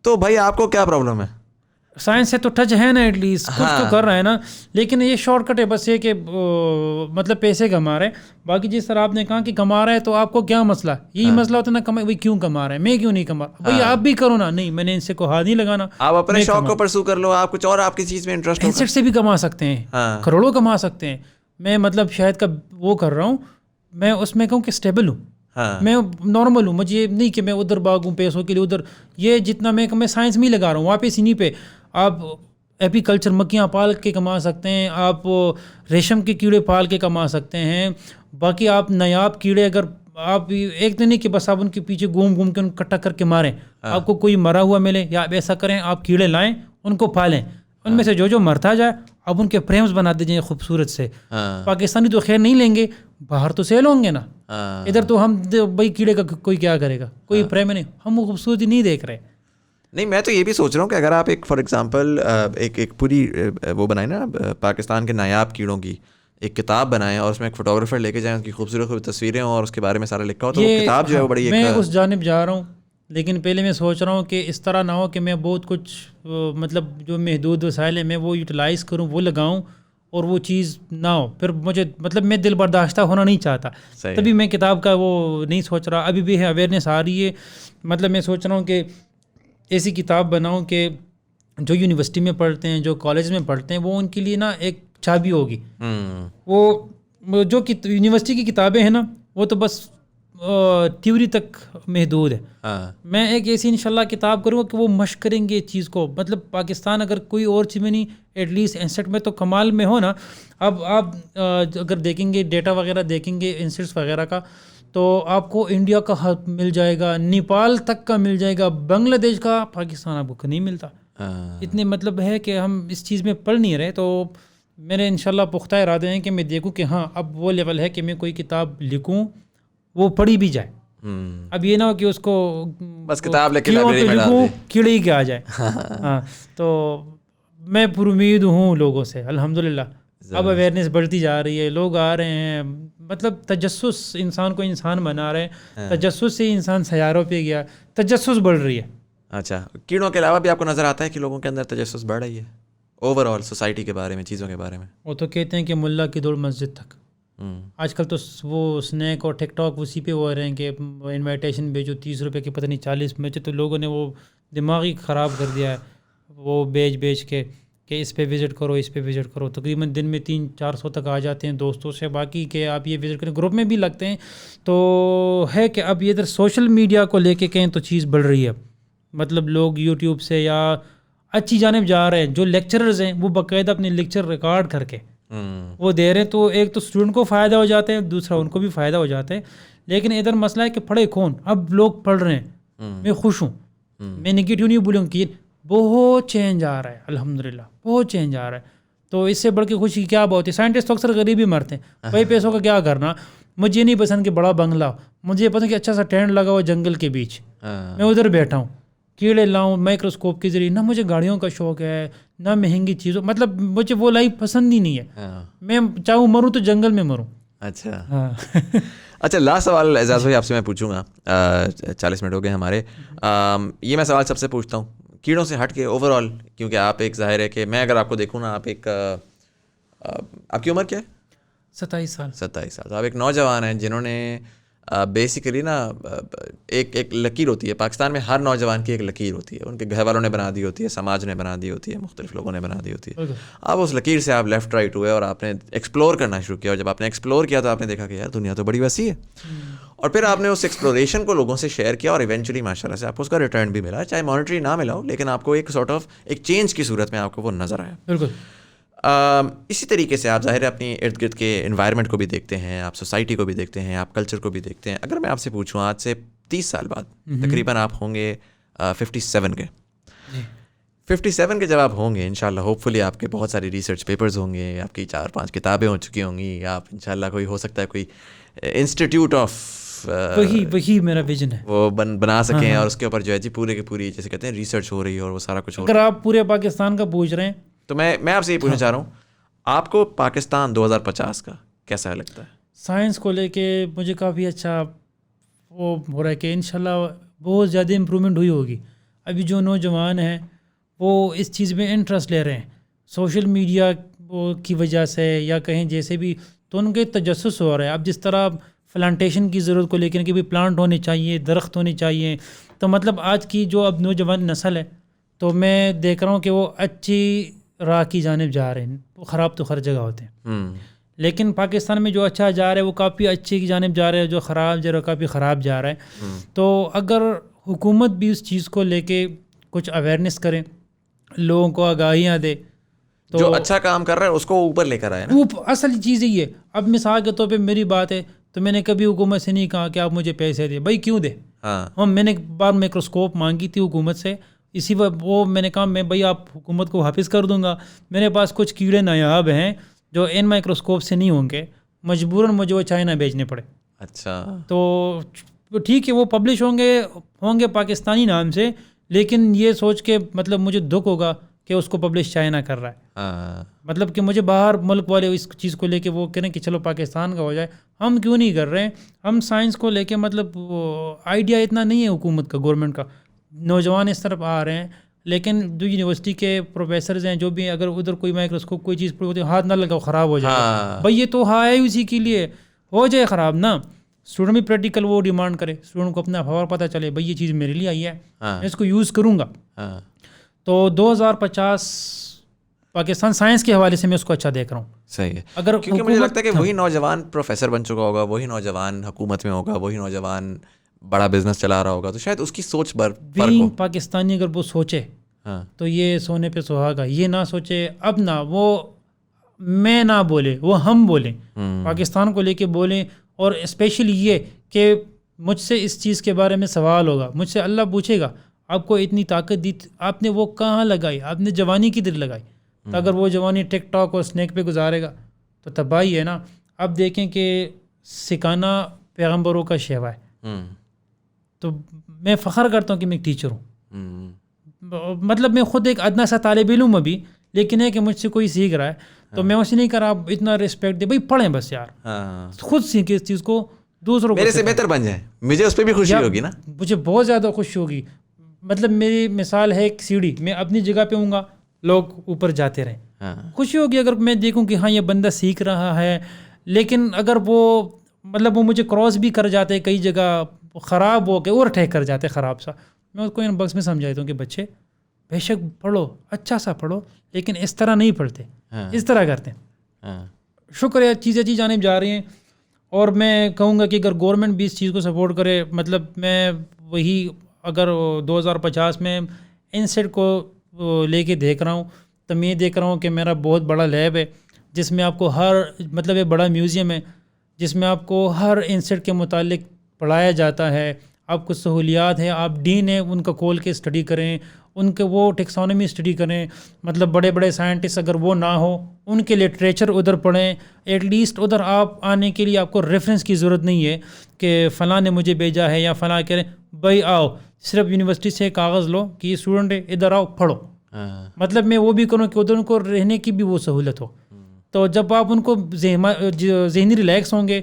تو بھائی آپ کو کیا پرابلم ہے؟ سائنس سے تو ٹچ ہے نا، ایٹ لیسٹ کچھ تو کر رہا ہے نا. لیکن یہ شارٹ کٹ ہے بس یہ کہ مطلب پیسے کما رہے ہیں. باقی جس طرح آپ نے کہا کہ کما رہا ہے تو آپ کو کیا مسئلہ؟ یہی مسئلہ ہوتا ہے نا، کما بھائی کیوں کما رہا ہے، میں کیوں نہیں کما. بھائی آپ بھی کرو نا. نہیں، میں نے ان سے کو ہاتھ نہیں لگانا. آپ اپنے شوق کو پرسو کر لو، آپ کچھ اور آپ کی چیز میں انٹرسٹ. انسیٹ سے بھی کما سکتے ہیں، کروڑوں کما سکتے ہیں. میں مطلب شاید کا وہ کر رہا ہوں، میں اس میں کہوں کہ اسٹیبل ہوں، میں نارمل ہوں. مجھے نہیں کہ میں ادھر بھاگوں پیسوں کے لیے ادھر. یہ جتنا میں سائنس میں ہی لگا رہا ہوں، واپس انہیں پہ. آپ ایپیکلچر مکھیاں پال کے کما سکتے ہیں، آپ ریشم کے کیڑے پال کے کما سکتے ہیں. باقی آپ نایاب کیڑے اگر آپ ایک تو نہیں کہ بس آپ ان کے پیچھے گھوم کے ان کو کٹا کر کے ماریں. آپ کو کوئی مرا ہوا ملے یا آپ ایسا کریں، آپ کیڑے لائیں، ان کو پالیں، ان میں سے جو مرتا جائے اب ان کے فریمز بنا دیجیے خوبصورت سے. پاکستانی تو خیر نہیں لیں گے، باہر تو سیل ہوں گے نا. ادھر تو ہم بھائی کیڑے کا کوئی کیا کرے گا، کوئی فریم نہیں، ہم وہ خوبصورتی نہیں دیکھ رہے. نہیں، میں تو یہ بھی سوچ رہا ہوں کہ اگر آپ ایک فار ایگزامپل ایک پوری وہ بنائیں نا پاکستان کے نایاب کیڑوں کی ایک کتاب بنائیں اور اس میں ایک فوٹوگرافر لے کے جائیں، اس کی خوبصورت تصویریں ہوں اور اس کے بارے میں سارا لکھا ہو، تو وہ کتاب جو ہے وہ بڑی میں اس جانب جا رہا ہوں. لیکن پہلے میں سوچ رہا ہوں کہ اس طرح نہ ہو کہ میں بہت کچھ مطلب جو محدود وسائل ہیں میں وہ یوٹیلائز کروں، وہ لگاؤں اور وہ چیز نہ ہو. پھر مجھے مطلب میں دل برداشتہ ہونا نہیں چاہتا، تبھی میں کتاب کا وہ نہیں سوچ رہا. ابھی بھی ہے اویئرنیس آ رہی ہے. مطلب میں سوچ رہا ہوں کہ ایسی کتاب بناؤں کہ جو یونیورسٹی میں پڑھتے ہیں، جو کالج میں پڑھتے ہیں، وہ ان کے لیے نا ایک چابی ہوگی. وہ جو یونیورسٹی کی کتابیں ہیں نا وہ تو بس تھیوری تک محدود ہے. میں ایک ایسی انشاءاللہ کتاب کروں گا کہ وہ مشق کریں گے چیز کو. مطلب پاکستان اگر کوئی اور چیز میں نہیں، ایٹ لیسٹ انسیٹ میں تو کمال میں ہو نا. اب آپ اگر دیکھیں گے ڈیٹا وغیرہ دیکھیں گے انسیٹس وغیرہ کا، تو آپ کو انڈیا کا حق مل جائے گا، نیپال تک کا مل جائے گا، بنگلہ دیش کا، پاکستان آپ کو نہیں ملتا. اتنے مطلب ہے کہ ہم اس چیز میں پڑھ نہیں رہے. تو میرے انشاءاللہ پختہ ارادے ہیں کہ میں دیکھوں کہ ہاں اب وہ لیول ہے کہ میں کوئی کتاب لکھوں وہ پڑھی بھی جائے. اب یہ نہ ہو کہ اس کو بس کتاب لے کے کیڑے ہی کے آ جائے. ہاں تو میں پر امید ہوں لوگوں سے الحمدللہ. اب اویئرنیس بڑھتی جا رہی ہے, لوگ آ رہے ہیں, مطلب تجسس انسان کو انسان بنا رہے ہیں, تجسس سے انسان سیاروں پہ گیا, تجسس بڑھ رہی ہے. اچھا, کیڑوں کے علاوہ بھی آپ کو نظر آتا ہے کہ لوگوں کے اندر تجسس بڑھ رہی ہے اوور آل سوسائٹی کے بارے میں, چیزوں کے بارے میں؟ وہ تو کہتے ہیں کہ ملا کی دوڑ مسجد تک. آج کل تو وہ اسنیک اور ٹک ٹاک اسی پہ ہو رہے ہیں کہ انویٹیشن بھیجو 30 روپے کے پتہ نہیں 40 بھیجو, تو لوگوں نے وہ دماغ ہی خراب کر دیا ہے وہ بیچ کے کہ اس پہ وزٹ کرو, اس پہ وزٹ کرو. تقریباً دن میں 300-400 تک آ جاتے ہیں دوستوں سے, باقی کہ آپ یہ وزٹ کریں, گروپ میں بھی لگتے ہیں. تو ہے کہ اب یہ ادھر سوشل میڈیا کو لے کے کہیں تو چیز بڑھ رہی ہے, مطلب لوگ یوٹیوب سے یا اچھی جانب جا رہے ہیں. جو لیکچررز ہیں وہ باقاعدہ اپنے لیکچر ریکارڈ کر کے وہ دے رہے ہیں, تو ایک تو اسٹوڈنٹ کو فائدہ ہو جاتا ہے, دوسرا ان کو بھی فائدہ ہو جاتا ہے. لیکن ادھر مسئلہ ہے کہ پڑھے کون, اب لوگ پڑھ رہے ہیں, میں خوش ہوں, میں نگیٹیو نہیں بولوں کہ بہت چینج آ رہا ہے الحمدللہ, بہت چینج آ رہا ہے. تو اس سے بڑھ کے خوشی کیا بات ہے. سائنٹسٹ تو اکثر غریب ہی مرتے ہیں, بھائی پیسوں کا کیا کرنا. مجھے یہ نہیں پسند کہ بڑا بنگلہ, مجھے یہ پسند کہ اچھا سا ٹینٹ لگا ہوا جنگل کے بیچ, میں ادھر بیٹھا ہوں, کیڑے لاؤں مائکروسکوپ کے ذریعے. نہ مجھے گاڑیوں کا شوق ہے, نہ مہنگی چیزوں, مطلب مجھے وہ لائف پسند ہی نہیں ہے. میں چاہوں مروں تو جنگل میں مروں. اچھا اچھا, لاسٹ سوال اعزاز بھائی آپ سے میں پوچھوں گا, 40 منٹ ہو گئے ہمارے. یہ میں سوال سب سے پوچھتا ہوں کیڑوں سے ہٹ کے اوور آل, کیونکہ آپ ایک ظاہر ہے کہ میں اگر آپ کو دیکھوں نا, آپ ایک آپ کی عمر کیا ہے؟ 27 سال. 27 سال. تو آپ ایک نوجوان ہیں جنہوں نے بیسیکلی نا ایک لکیر ہوتی ہے پاکستان میں, ہر نوجوان کی ایک لکیر ہوتی ہے, ان کے گھر والوں نے بنا دی ہوتی ہے, سماج نے بنا دی ہوتی ہے, مختلف لوگوں نے بنا دی ہوتی ہے. آپ اس لکیر سے آپ لیفٹ رائٹ ہوئے اور آپ نے ایکسپلور کرنا شروع کیا, اور جب آپ نے ایکسپلور کیا تو آپ نے دیکھا کہ یار دنیا تو بڑی وسیع ہے, اور پھر آپ نے اس ایکسپلوریشن کو لوگوں سے شیئر کیا, اور ایونچولی ماشاءاللہ سے آپ کو اس کا ریٹرن بھی ملا, چاہے مانیٹری نہ ملا ہو, لیکن آپ کو ایک سارٹ آف ایک چینج کی صورت میں آپ کو وہ نظر آیا. بالکل. اسی طریقے سے آپ ظاہر ہے اپنی ارد گرد کے انوائرمنٹ کو بھی دیکھتے ہیں, آپ سوسائٹی کو بھی دیکھتے ہیں, آپ کلچر کو بھی دیکھتے ہیں. اگر میں آپ سے پوچھوں آج سے 30 سال بعد تقریباً آپ ہوں گے 57 کے, 57 کے جب آپ ہوں گے انشاءاللہ ہوپ فلی آپ کے بہت سارے ریسرچ پیپرز ہوں گے, آپ کی 4-5 کتابیں ہو چکی ہوں گی, آپ انشاءاللہ کوئی ہو سکتا ہے کوئی انسٹیٹیوٹ آف وہی میرا ویژن ہے وہ بنا سکیں, اور اس کے اوپر جو ہے جی پورے کے پوری جیسے کہتے ہیں ریسرچ ہو رہی ہے اور وہ سارا کچھ ہو رہا ہے. اگر آپ پورے پاکستان کا پوچھ رہے ہیں تو میں آپ سے یہ پوچھنا چاہ رہا ہوں, آپ کو پاکستان 2050 کا کیسا لگتا ہے؟ سائنس کو لے کے مجھے کافی اچھا وہ ہو رہا ہے کہ انشاءاللہ بہت زیادہ امپرومنٹ ہوئی ہوگی. ابھی جو نوجوان ہیں وہ اس چیز میں انٹرسٹ لے رہے ہیں سوشل میڈیا کی وجہ سے, یا کہیں جیسے بھی, تو ان کے تجسس ہو رہا ہے. اب جس طرح پلانٹیشن کی ضرورت کو لے کے کہ بھی پلانٹ ہونے چاہیے, درخت ہونے چاہیے, تو مطلب آج کی جو اب نوجوان نسل ہے تو میں دیکھ رہا ہوں کہ وہ اچھی راہ کی جانب جا رہے ہیں. خراب تو ہر جگہ ہوتے ہیں, لیکن پاکستان میں جو اچھا جا رہا ہے وہ کافی اچھی کی جانب جا رہا ہے, جو خراب جا رہا ہے کافی خراب جا رہا ہے. تو اگر حکومت بھی اس چیز کو لے کے کچھ اویئرنیس کرے, لوگوں کو آگاہیاں دے, تو جو اچھا کام کر رہا ہے اس کو اوپر لے کر آئے نا. اصل چیز ہی ہے. اب مثال کے طور پہ میری بات ہے, تو میں نے کبھی حکومت سے نہیں کہا کہ آپ مجھے پیسے دیں, بھائی کیوں دے. میں نے ایک بار مائکروسکوپ مانگی تھی حکومت سے, اسی وہ میں نے کہا میں بھائی آپ حکومت کو واپس کر دوں گا, میرے پاس کچھ کیڑے نایاب ہیں جو ان مائکروسکوپ سے نہیں ہوں گے, مجبوراً مجھے وہ چائنا بھیجنے پڑے. اچھا, تو ٹھیک ہے وہ پبلش ہوں گے پاکستانی نام سے, لیکن یہ سوچ کے مطلب مجھے دکھ ہوگا کہ اس کو پبلش چائنا کر رہا ہے. مطلب کہ مجھے باہر ملک والے اس چیز کو لے کے وہ کہہ رہے ہیں کہ چلو پاکستان کا ہو جائے, ہم کیوں نہیں کر رہے ہیں. ہم سائنس کو لے کے مطلب آئیڈیا اتنا نہیں ہے حکومت کا, گورنمنٹ کا, نوجوان اس طرف آ رہے ہیں, لیکن جو یونیورسٹی کے پروفیسرز ہیں جو بھی, اگر ادھر کوئی مائکروسکوپ کوئی چیز ہوتی ہے, ہاتھ نہ لگاؤ خراب ہو جائے. بھائی یہ تو ہے اسی کے لیے, ہو جائے خراب نا. اسٹوڈنٹ بھی پریکٹیکل وہ ڈیمانڈ کرے, اسٹوڈنٹ کو اپنا فور پتہ چلے بھائی یہ چیز میرے لیے آئی ہے, میں اس کو یوز کروں گا. تو 2050 پاکستان سائنس کے حوالے سے میں اس کو اچھا دیکھ رہا ہوں. صحیح ہے, اگر کیونکہ مجھے لگتا ہے کہ وہی نوجوان پروفیسر بن چکا ہوگا, وہی نوجوان حکومت میں ہوگا, وہی نوجوان بڑا بزنس چلا رہا ہوگا, تو شاید اس کی سوچ فرق ہو. پاکستانی اگر وہ سوچے تو یہ سونے پہ سہاگا, یہ نہ سوچے اب نہ وہ میں نہ بولے, وہ ہم بولیں, پاکستان کو لے کے بولیں. اور اسپیشلی یہ کہ مجھ سے اس چیز کے بارے میں سوال ہوگا, مجھ سے اللہ پوچھے گا آپ کو اتنی طاقت دی, آپ نے وہ کہاں لگائی, آپ نے جوانی کدھر لگائی. تو اگر وہ جوانی ٹک ٹاک اور اسنیک پہ گزارے گا تو تباہی ہے نا. اب دیکھیں کہ سکھانا پیغمبروں کا شیوا ہے, تو میں فخر کرتا ہوں کہ میں ایک ٹیچر ہوں. مطلب میں خود ایک ادنا سا طالب علم ابھی, لیکن ہے کہ مجھ سے کوئی سیکھ رہا ہے تو میں اسے نہیں کر رہا آپ اتنا رسپیکٹ دے، بھائی پڑھیں بس یار، خود سیکھیں اس چیز کو، دوسروں کو میرے سے بہتر بن جائے، مجھے اس پہ بھی خوشی ہوگی نا. مجھے بہت زیادہ خوشی ہوگی. مطلب میری مثال ہے ایک سیڑھی، میں اپنی جگہ پہ ہوں گا، لوگ اوپر جاتے رہیں، خوشی ہوگی اگر میں دیکھوں کہ ہاں یہ بندہ سیکھ رہا ہے. لیکن اگر وہ مطلب وہ مجھے کراس بھی کر جاتے کئی جگہ خراب ہو کے اور ٹھیک کر جاتے خراب سا، میں اس کو ان بکس میں سمجھاتا ہوں کہ بچے بے شک پڑھو، اچھا سا پڑھو، لیکن اس طرح نہیں پڑھتے، اس طرح کرتے ہیں. شکر ہے چیزیں اچھی جانب جا رہی ہیں. اور میں کہوں گا کہ اگر گورنمنٹ بھی اس چیز کو سپورٹ کرے، مطلب میں وہی اگر 2050 میں ان سیٹ کو لے کے دیکھ رہا ہوں تو میں یہ دیکھ رہا ہوں کہ میرا بہت بڑا لیب ہے جس میں آپ کو ہر مطلب ایک بڑا میوزیم ہے جس میں آپ کو ہر انسیٹ کے متعلق پڑھایا جاتا ہے، آپ کو سہولیات ہیں، آپ ڈین ہیں ان کا کھول کے اسٹڈی کریں، ان کے وہ ٹیکسانومی اسٹڈی کریں. مطلب بڑے بڑے سائنٹسٹ اگر وہ نہ ہو ان کے لٹریچر ادھر پڑھیں، ایٹ لیسٹ ادھر آپ آنے کے لیے آپ کو ریفرنس کی ضرورت نہیں ہے کہ فلاں نے مجھے بھیجا ہے یا فلاں کہہ رہے بھائی آؤ صرف یونیورسٹی سے کاغذ لو کہ یہ اسٹوڈنٹ ہے ادھر آؤ پڑھو. مطلب میں وہ بھی کروں کہ ادھر ان کو رہنے کی بھی وہ سہولت ہو. تو جب آپ ان کو ذہنی ریلیکس ہوں گے،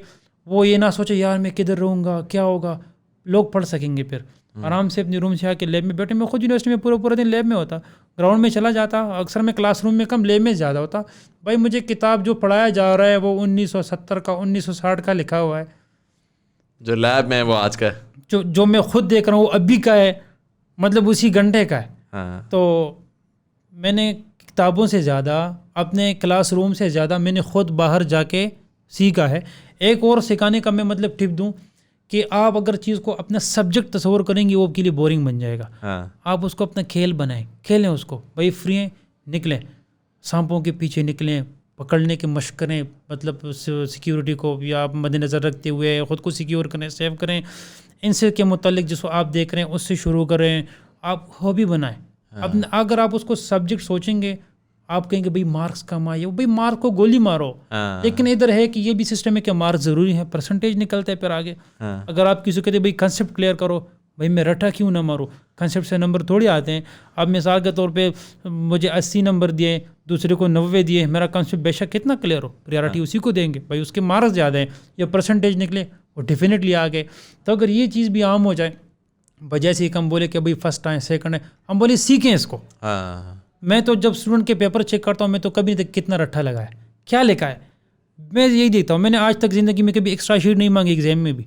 وہ یہ نہ سوچے یار میں کدھر رہوں گا کیا ہوگا، لوگ پڑھ سکیں گے. پھر آرام سے اپنی روم سے آ کے لیب میں بیٹھے. میں خود یونیورسٹی میں پورا دن لیب میں ہوتا، گراؤنڈ میں چلا جاتا، اکثر میں کلاس روم میں کم لیب میں زیادہ ہوتا. بھائی مجھے کتاب جو پڑھایا جا رہا ہے وہ 1970 کا 1960 کا لکھا ہوا ہے، جو لیب میں وہ آج کا جو میں خود دیکھ رہا ہوں وہ ابھی کا ہے، مطلب اسی گھنٹے کا ہے. تو میں نے کتابوں سے زیادہ اپنے کلاس روم سے زیادہ میں نے خود باہر جا کے سیکھا ہے. ایک اور سکھانے کا میں مطلب ٹپ دوں کہ آپ اگر چیز کو اپنا سبجیکٹ تصور کریں گے وہ آپ کے لیے بورنگ بن جائے گا. آپ اس کو اپنا کھیل بنائیں، کھیلیں اس کو. بھائی فری ہیں نکلیں، سانپوں کے پیچھے نکلیں، پکڑنے کے مشق کریں، مطلب سیکیورٹی کو یا آپ مد نظر رکھتے ہوئے خود کو سیکیور کریں، سیو کریں. ان سے کے متعلق جس کو آپ دیکھ رہے ہیں اس سے شروع کریں، آپ ہابی بنائیں. اگر آپ اس کو سبجیکٹ سوچیں گے آپ کہیں گے بھائی مارکس کم آئے، بھائی مارک کو گولی مارو. لیکن ادھر ہے کہ یہ بھی سسٹم ہے کہ مارکس ضروری ہے، پرسنٹیج نکلتا ہے پھر آگے. اگر آپ کسی کو کہتے بھائی کنسیپٹ کلیئر کرو، بھائی میں رٹا کیوں نہ ماروں، کنسیپٹ سے نمبر تھوڑی آتے ہیں. اب مثال کے طور پہ مجھے 80 نمبر دیے، دوسرے کو 90 دیے، میرا کنسیپٹ بے شک کتنا کلیئر ہو، پریارٹی اسی کو دیں گے. بھائی اس کے مارکس زیادہ ہیں یا پرسنٹیج نکلے وہ ڈیفینیٹلی آگے. تو اگر یہ چیز بھی عام ہو جائے، بجائے سے ہم بولے کہ بھائی فرسٹ آئیں سیکنڈ ہے، ہم بولے سیکھیں اس کو. میں تو جب اسٹوڈنٹ کے پیپر چیک کرتا ہوں میں تو کبھی نہیں دیکھ کتنا رٹھا لگا ہے، کیا لکھا ہے، میں یہی دیکھتا ہوں. میں نے آج تک زندگی میں کبھی ایکسٹرا شیٹ نہیں مانگی ایگزام میں بھی،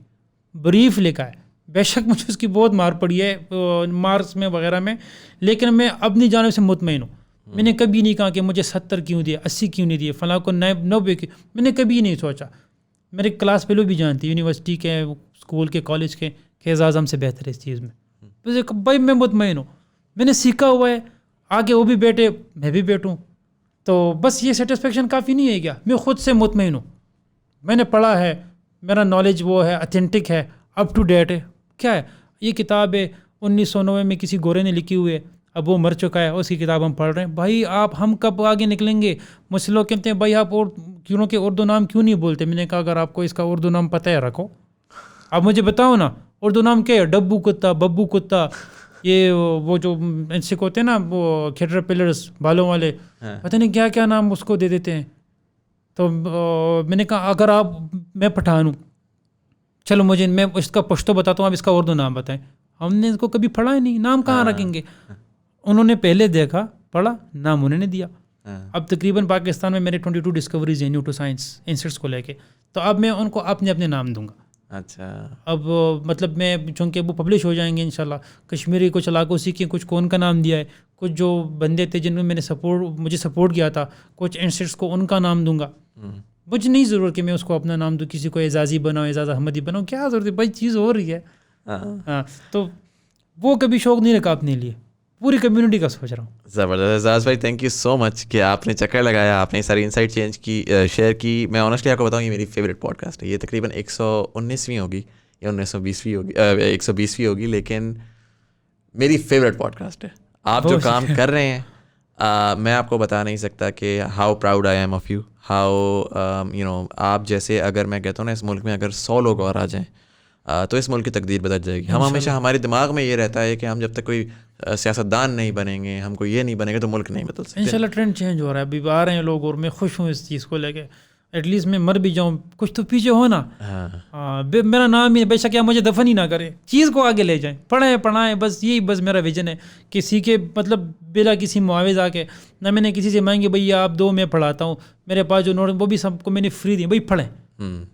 بریف لکھا ہے. بے شک مجھے اس کی بہت مار پڑی ہے مارکس میں وغیرہ میں، لیکن میں اپنی جانب سے مطمئن ہوں. میں نے کبھی نہیں کہا کہ مجھے 70 کیوں دیے، 80 کیوں نہیں دیے، فلاں کو 90 کیوں، میں نے کبھی نہیں سوچا. میرے کلاس فیلو بھی جانتی یونیورسٹی کے، اسکول کے، کالج کے، کہ اعزاز ہم سے بہتر ہے اس چیز میں. بھائی میں مطمئن ہوں، میں نے سیکھا ہوا ہے، آگے وہ بھی بیٹھے میں بھی بیٹھوں. تو بس یہ سیٹسفیکشن کافی نہیں ہے کیا؟ میں خود سے مطمئن ہوں، میں نے پڑھا ہے، میرا نالج وہ ہے، اتھینٹک ہے، اپ ٹو ڈیٹ ہے. کیا ہے یہ کتاب ہے 1990 میں کسی گورے نے لکھی ہوئی ہے، اب وہ مر چکا ہے، اس کی کتاب ہم پڑھ رہے ہیں. بھائی ہم کب آگے نکلیں گے؟ مجھ سے لوگ کہتے ہیں بھائی آپ اور کیوں کہ اردو نام کیوں نہیں بولتے. میں نے کہا اگر آپ کو اس کا اردو نام پتہ ہے رکھو، آپ مجھے بتاؤ نا اردو نام کیا ہے. ڈبو کتا، ببو کتا، یہ وہ جو ان سے ہوتے ہیں نا وہ کھیٹر پلرس بالوں والے، پتہ نہیں کیا کیا نام اس کو دے دیتے ہیں. تو میں نے کہا اگر آپ، میں پٹھان ہوں، چلو مجھے میں اس کا پشتو بتاتا ہوں، آپ اس کا اردو نام بتائیں. ہم نے اس کو کبھی پڑھا ہی نہیں، نام کہاں رکھیں گے. انہوں نے پہلے دیکھا، پڑھا، نام انہوں نے دیا. اب تقریباً پاکستان میں میرے 22 ڈسکوریز ہیں نیوٹو سائنس انسٹس کو لے کے، تو اب میں ان کو اپنے نام دوں گا. اچھا اب مطلب میں چونکہ وہ پبلش ہو جائیں گے انشاءاللہ. کشمیری کچھ علاقوں سیکھیں، کچھ کون کا نام دیا ہے، کچھ جو بندے تھے جنہوں نے مجھے سپورٹ کیا تھا، کچھ انسٹس کو ان کا نام دوں گا. مجھے نہیں ضرورت کہ میں اس کو اپنا نام دوں، کسی کو اعزازی بناؤ، اعزاز احمدی بناؤ، کیا ضرورت ہے بھائی، چیز ہو رہی ہے. ہاں تو وہ کبھی شوق نہیں رکھا اپنے لیے، پوری کمیونٹی کا سوچ رہا ہوں. زبردست اعزاز بھائی، تھینک یو سو مچ کہ آپ نے چکر لگایا، آپ نے ساری انسائٹ شیئر کی. میں آنیسٹلی آپ کو بتاؤں یہ میری فیوریٹ پوڈ کاسٹ ہے. یہ تقریباً 119ویں ہوگی یا 1920ویں ہوگی، 120ویں ہوگی، لیکن میری فیوریٹ پوڈ کاسٹ ہے. آپ جو کام کر رہے ہیں میں آپ کو بتا نہیں سکتا کہ how proud I am of you, how آپ جیسے، اگر میں کہتا ہوں نا اس ملک میں اگر 100 لوگ اور آ جائیں تو اس ملک کی تقدیر بدل جائے گی. ہم ہمیشہ، ہمارے دماغ میں یہ رہتا ہے کہ ہم جب تک کوئی سیاستدان نہیں بنیں گے, ہم کو یہ نہیں بنے گا, تو ملک نہیں بدل سکتے. انشاءاللہ ٹرینڈ چینج ہو رہا ہے, ابھی آ رہے ہیں لوگ, اور میں خوش ہوں اس چیز کو لے کے. ایٹ لیسٹ میں مر بھی جاؤں, کچھ تو پیچھے ہو نا. ہاں, میرا نام ہی بے شک یا مجھے دفن ہی نہ کرے, چیز کو آگے لے جائیں, پڑھائیں, بس یہی بس میرا ویژن ہے. کسی کے مطلب بلا کسی معاوضہ کے, نہ میں نے کسی سے مانگے بھائی آپ دو میں پڑھاتا ہوں, میرے پاس جو نوٹ وہ بھی سب کو میں نے فری دی, بھائی پڑھیں,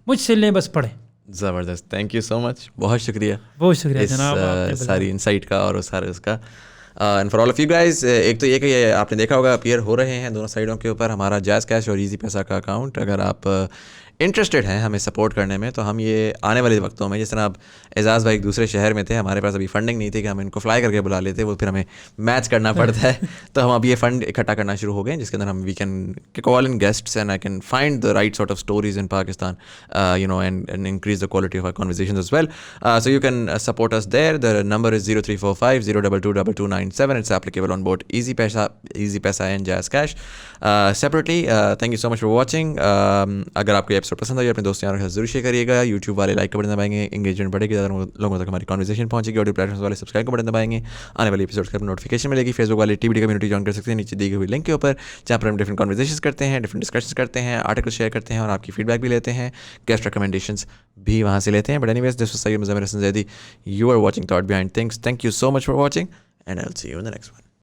مجھ سے لیں, بس پڑھیں. زبردست, تھینک یو سو مچ, بہت شکریہ, بہت شکریہ جناب اس ساری انسائٹ کا اور سارے اس کا. And for all of you guys, ایک تو یہ کہ یہ آپ نے دیکھا ہوگا اپیئر ہو رہے ہیں دونوں سائڈوں کے اوپر ہمارا جیز کیش اور ایزی پیسہ کا اکاؤنٹ. اگر آپ انٹرسٹیڈ ہیں ہمیں سپورٹ کرنے میں, تو ہم یہ آنے والے وقتوں میں, جس طرح اب اعزاز بھائی ایک دوسرے شہر میں تھے, ہمارے پاس ابھی فنڈنگ نہیں تھی کہ ہم ان کو فلائی کر کے بلا لیتے, وہ پھر ہمیں میچ کرنا پڑتا ہے. تو ہم اب یہ فنڈ اکٹھا کرنا شروع ہو گئے, جس کے اندر ہم we can call in guests and I can find the right sort of stories in Pakistan, you know, and increase the quality of our conversations as well. So you can support us there. The number is 0345 0222297. It's applicable on both Easy Paisa and Jazz Cash. Separately, thank you so much for watching. اگر آپ کو یہ episode پسند آئی اپنے دوستوں کے ساتھ ضرور شیئر کریے گا. یوٹیوب والے لائک کا بٹن دبائیں گے, انگیجمنٹ بڑھے گی, زیادہ لوگوں تک ہماری کانورسیشن پہنچے گی. آڈیو پلیٹفارمس والے سبسکرائب کا بٹن دبائیں گے, آنے والی ایپیسوڈ کا نوٹیفیکیشن ملے گی. فیس بک والے ٹی وی کمیونٹی جوائن کر سکتے ہیں نیچے دی گئی ہوئی لنک کے اوپر, جہاں پر ہم ڈفرنٹ کانورسیشنس کرتے ہیں, ڈفرنٹ ڈسکشنس کرتے ہیں, آرٹیکل شیئر کرتے ہیں, اور آپ کی فیڈ بیک بھی لیتے ہیں, گیسٹ ریکمنڈیشنس بھی وہاں سے لیتے ہیں. But anyways, this was Syed Muzammil Hassan Zaidi. You are watching Thought Behind Things. Thank you so much for watching, and I'll see you in the next one.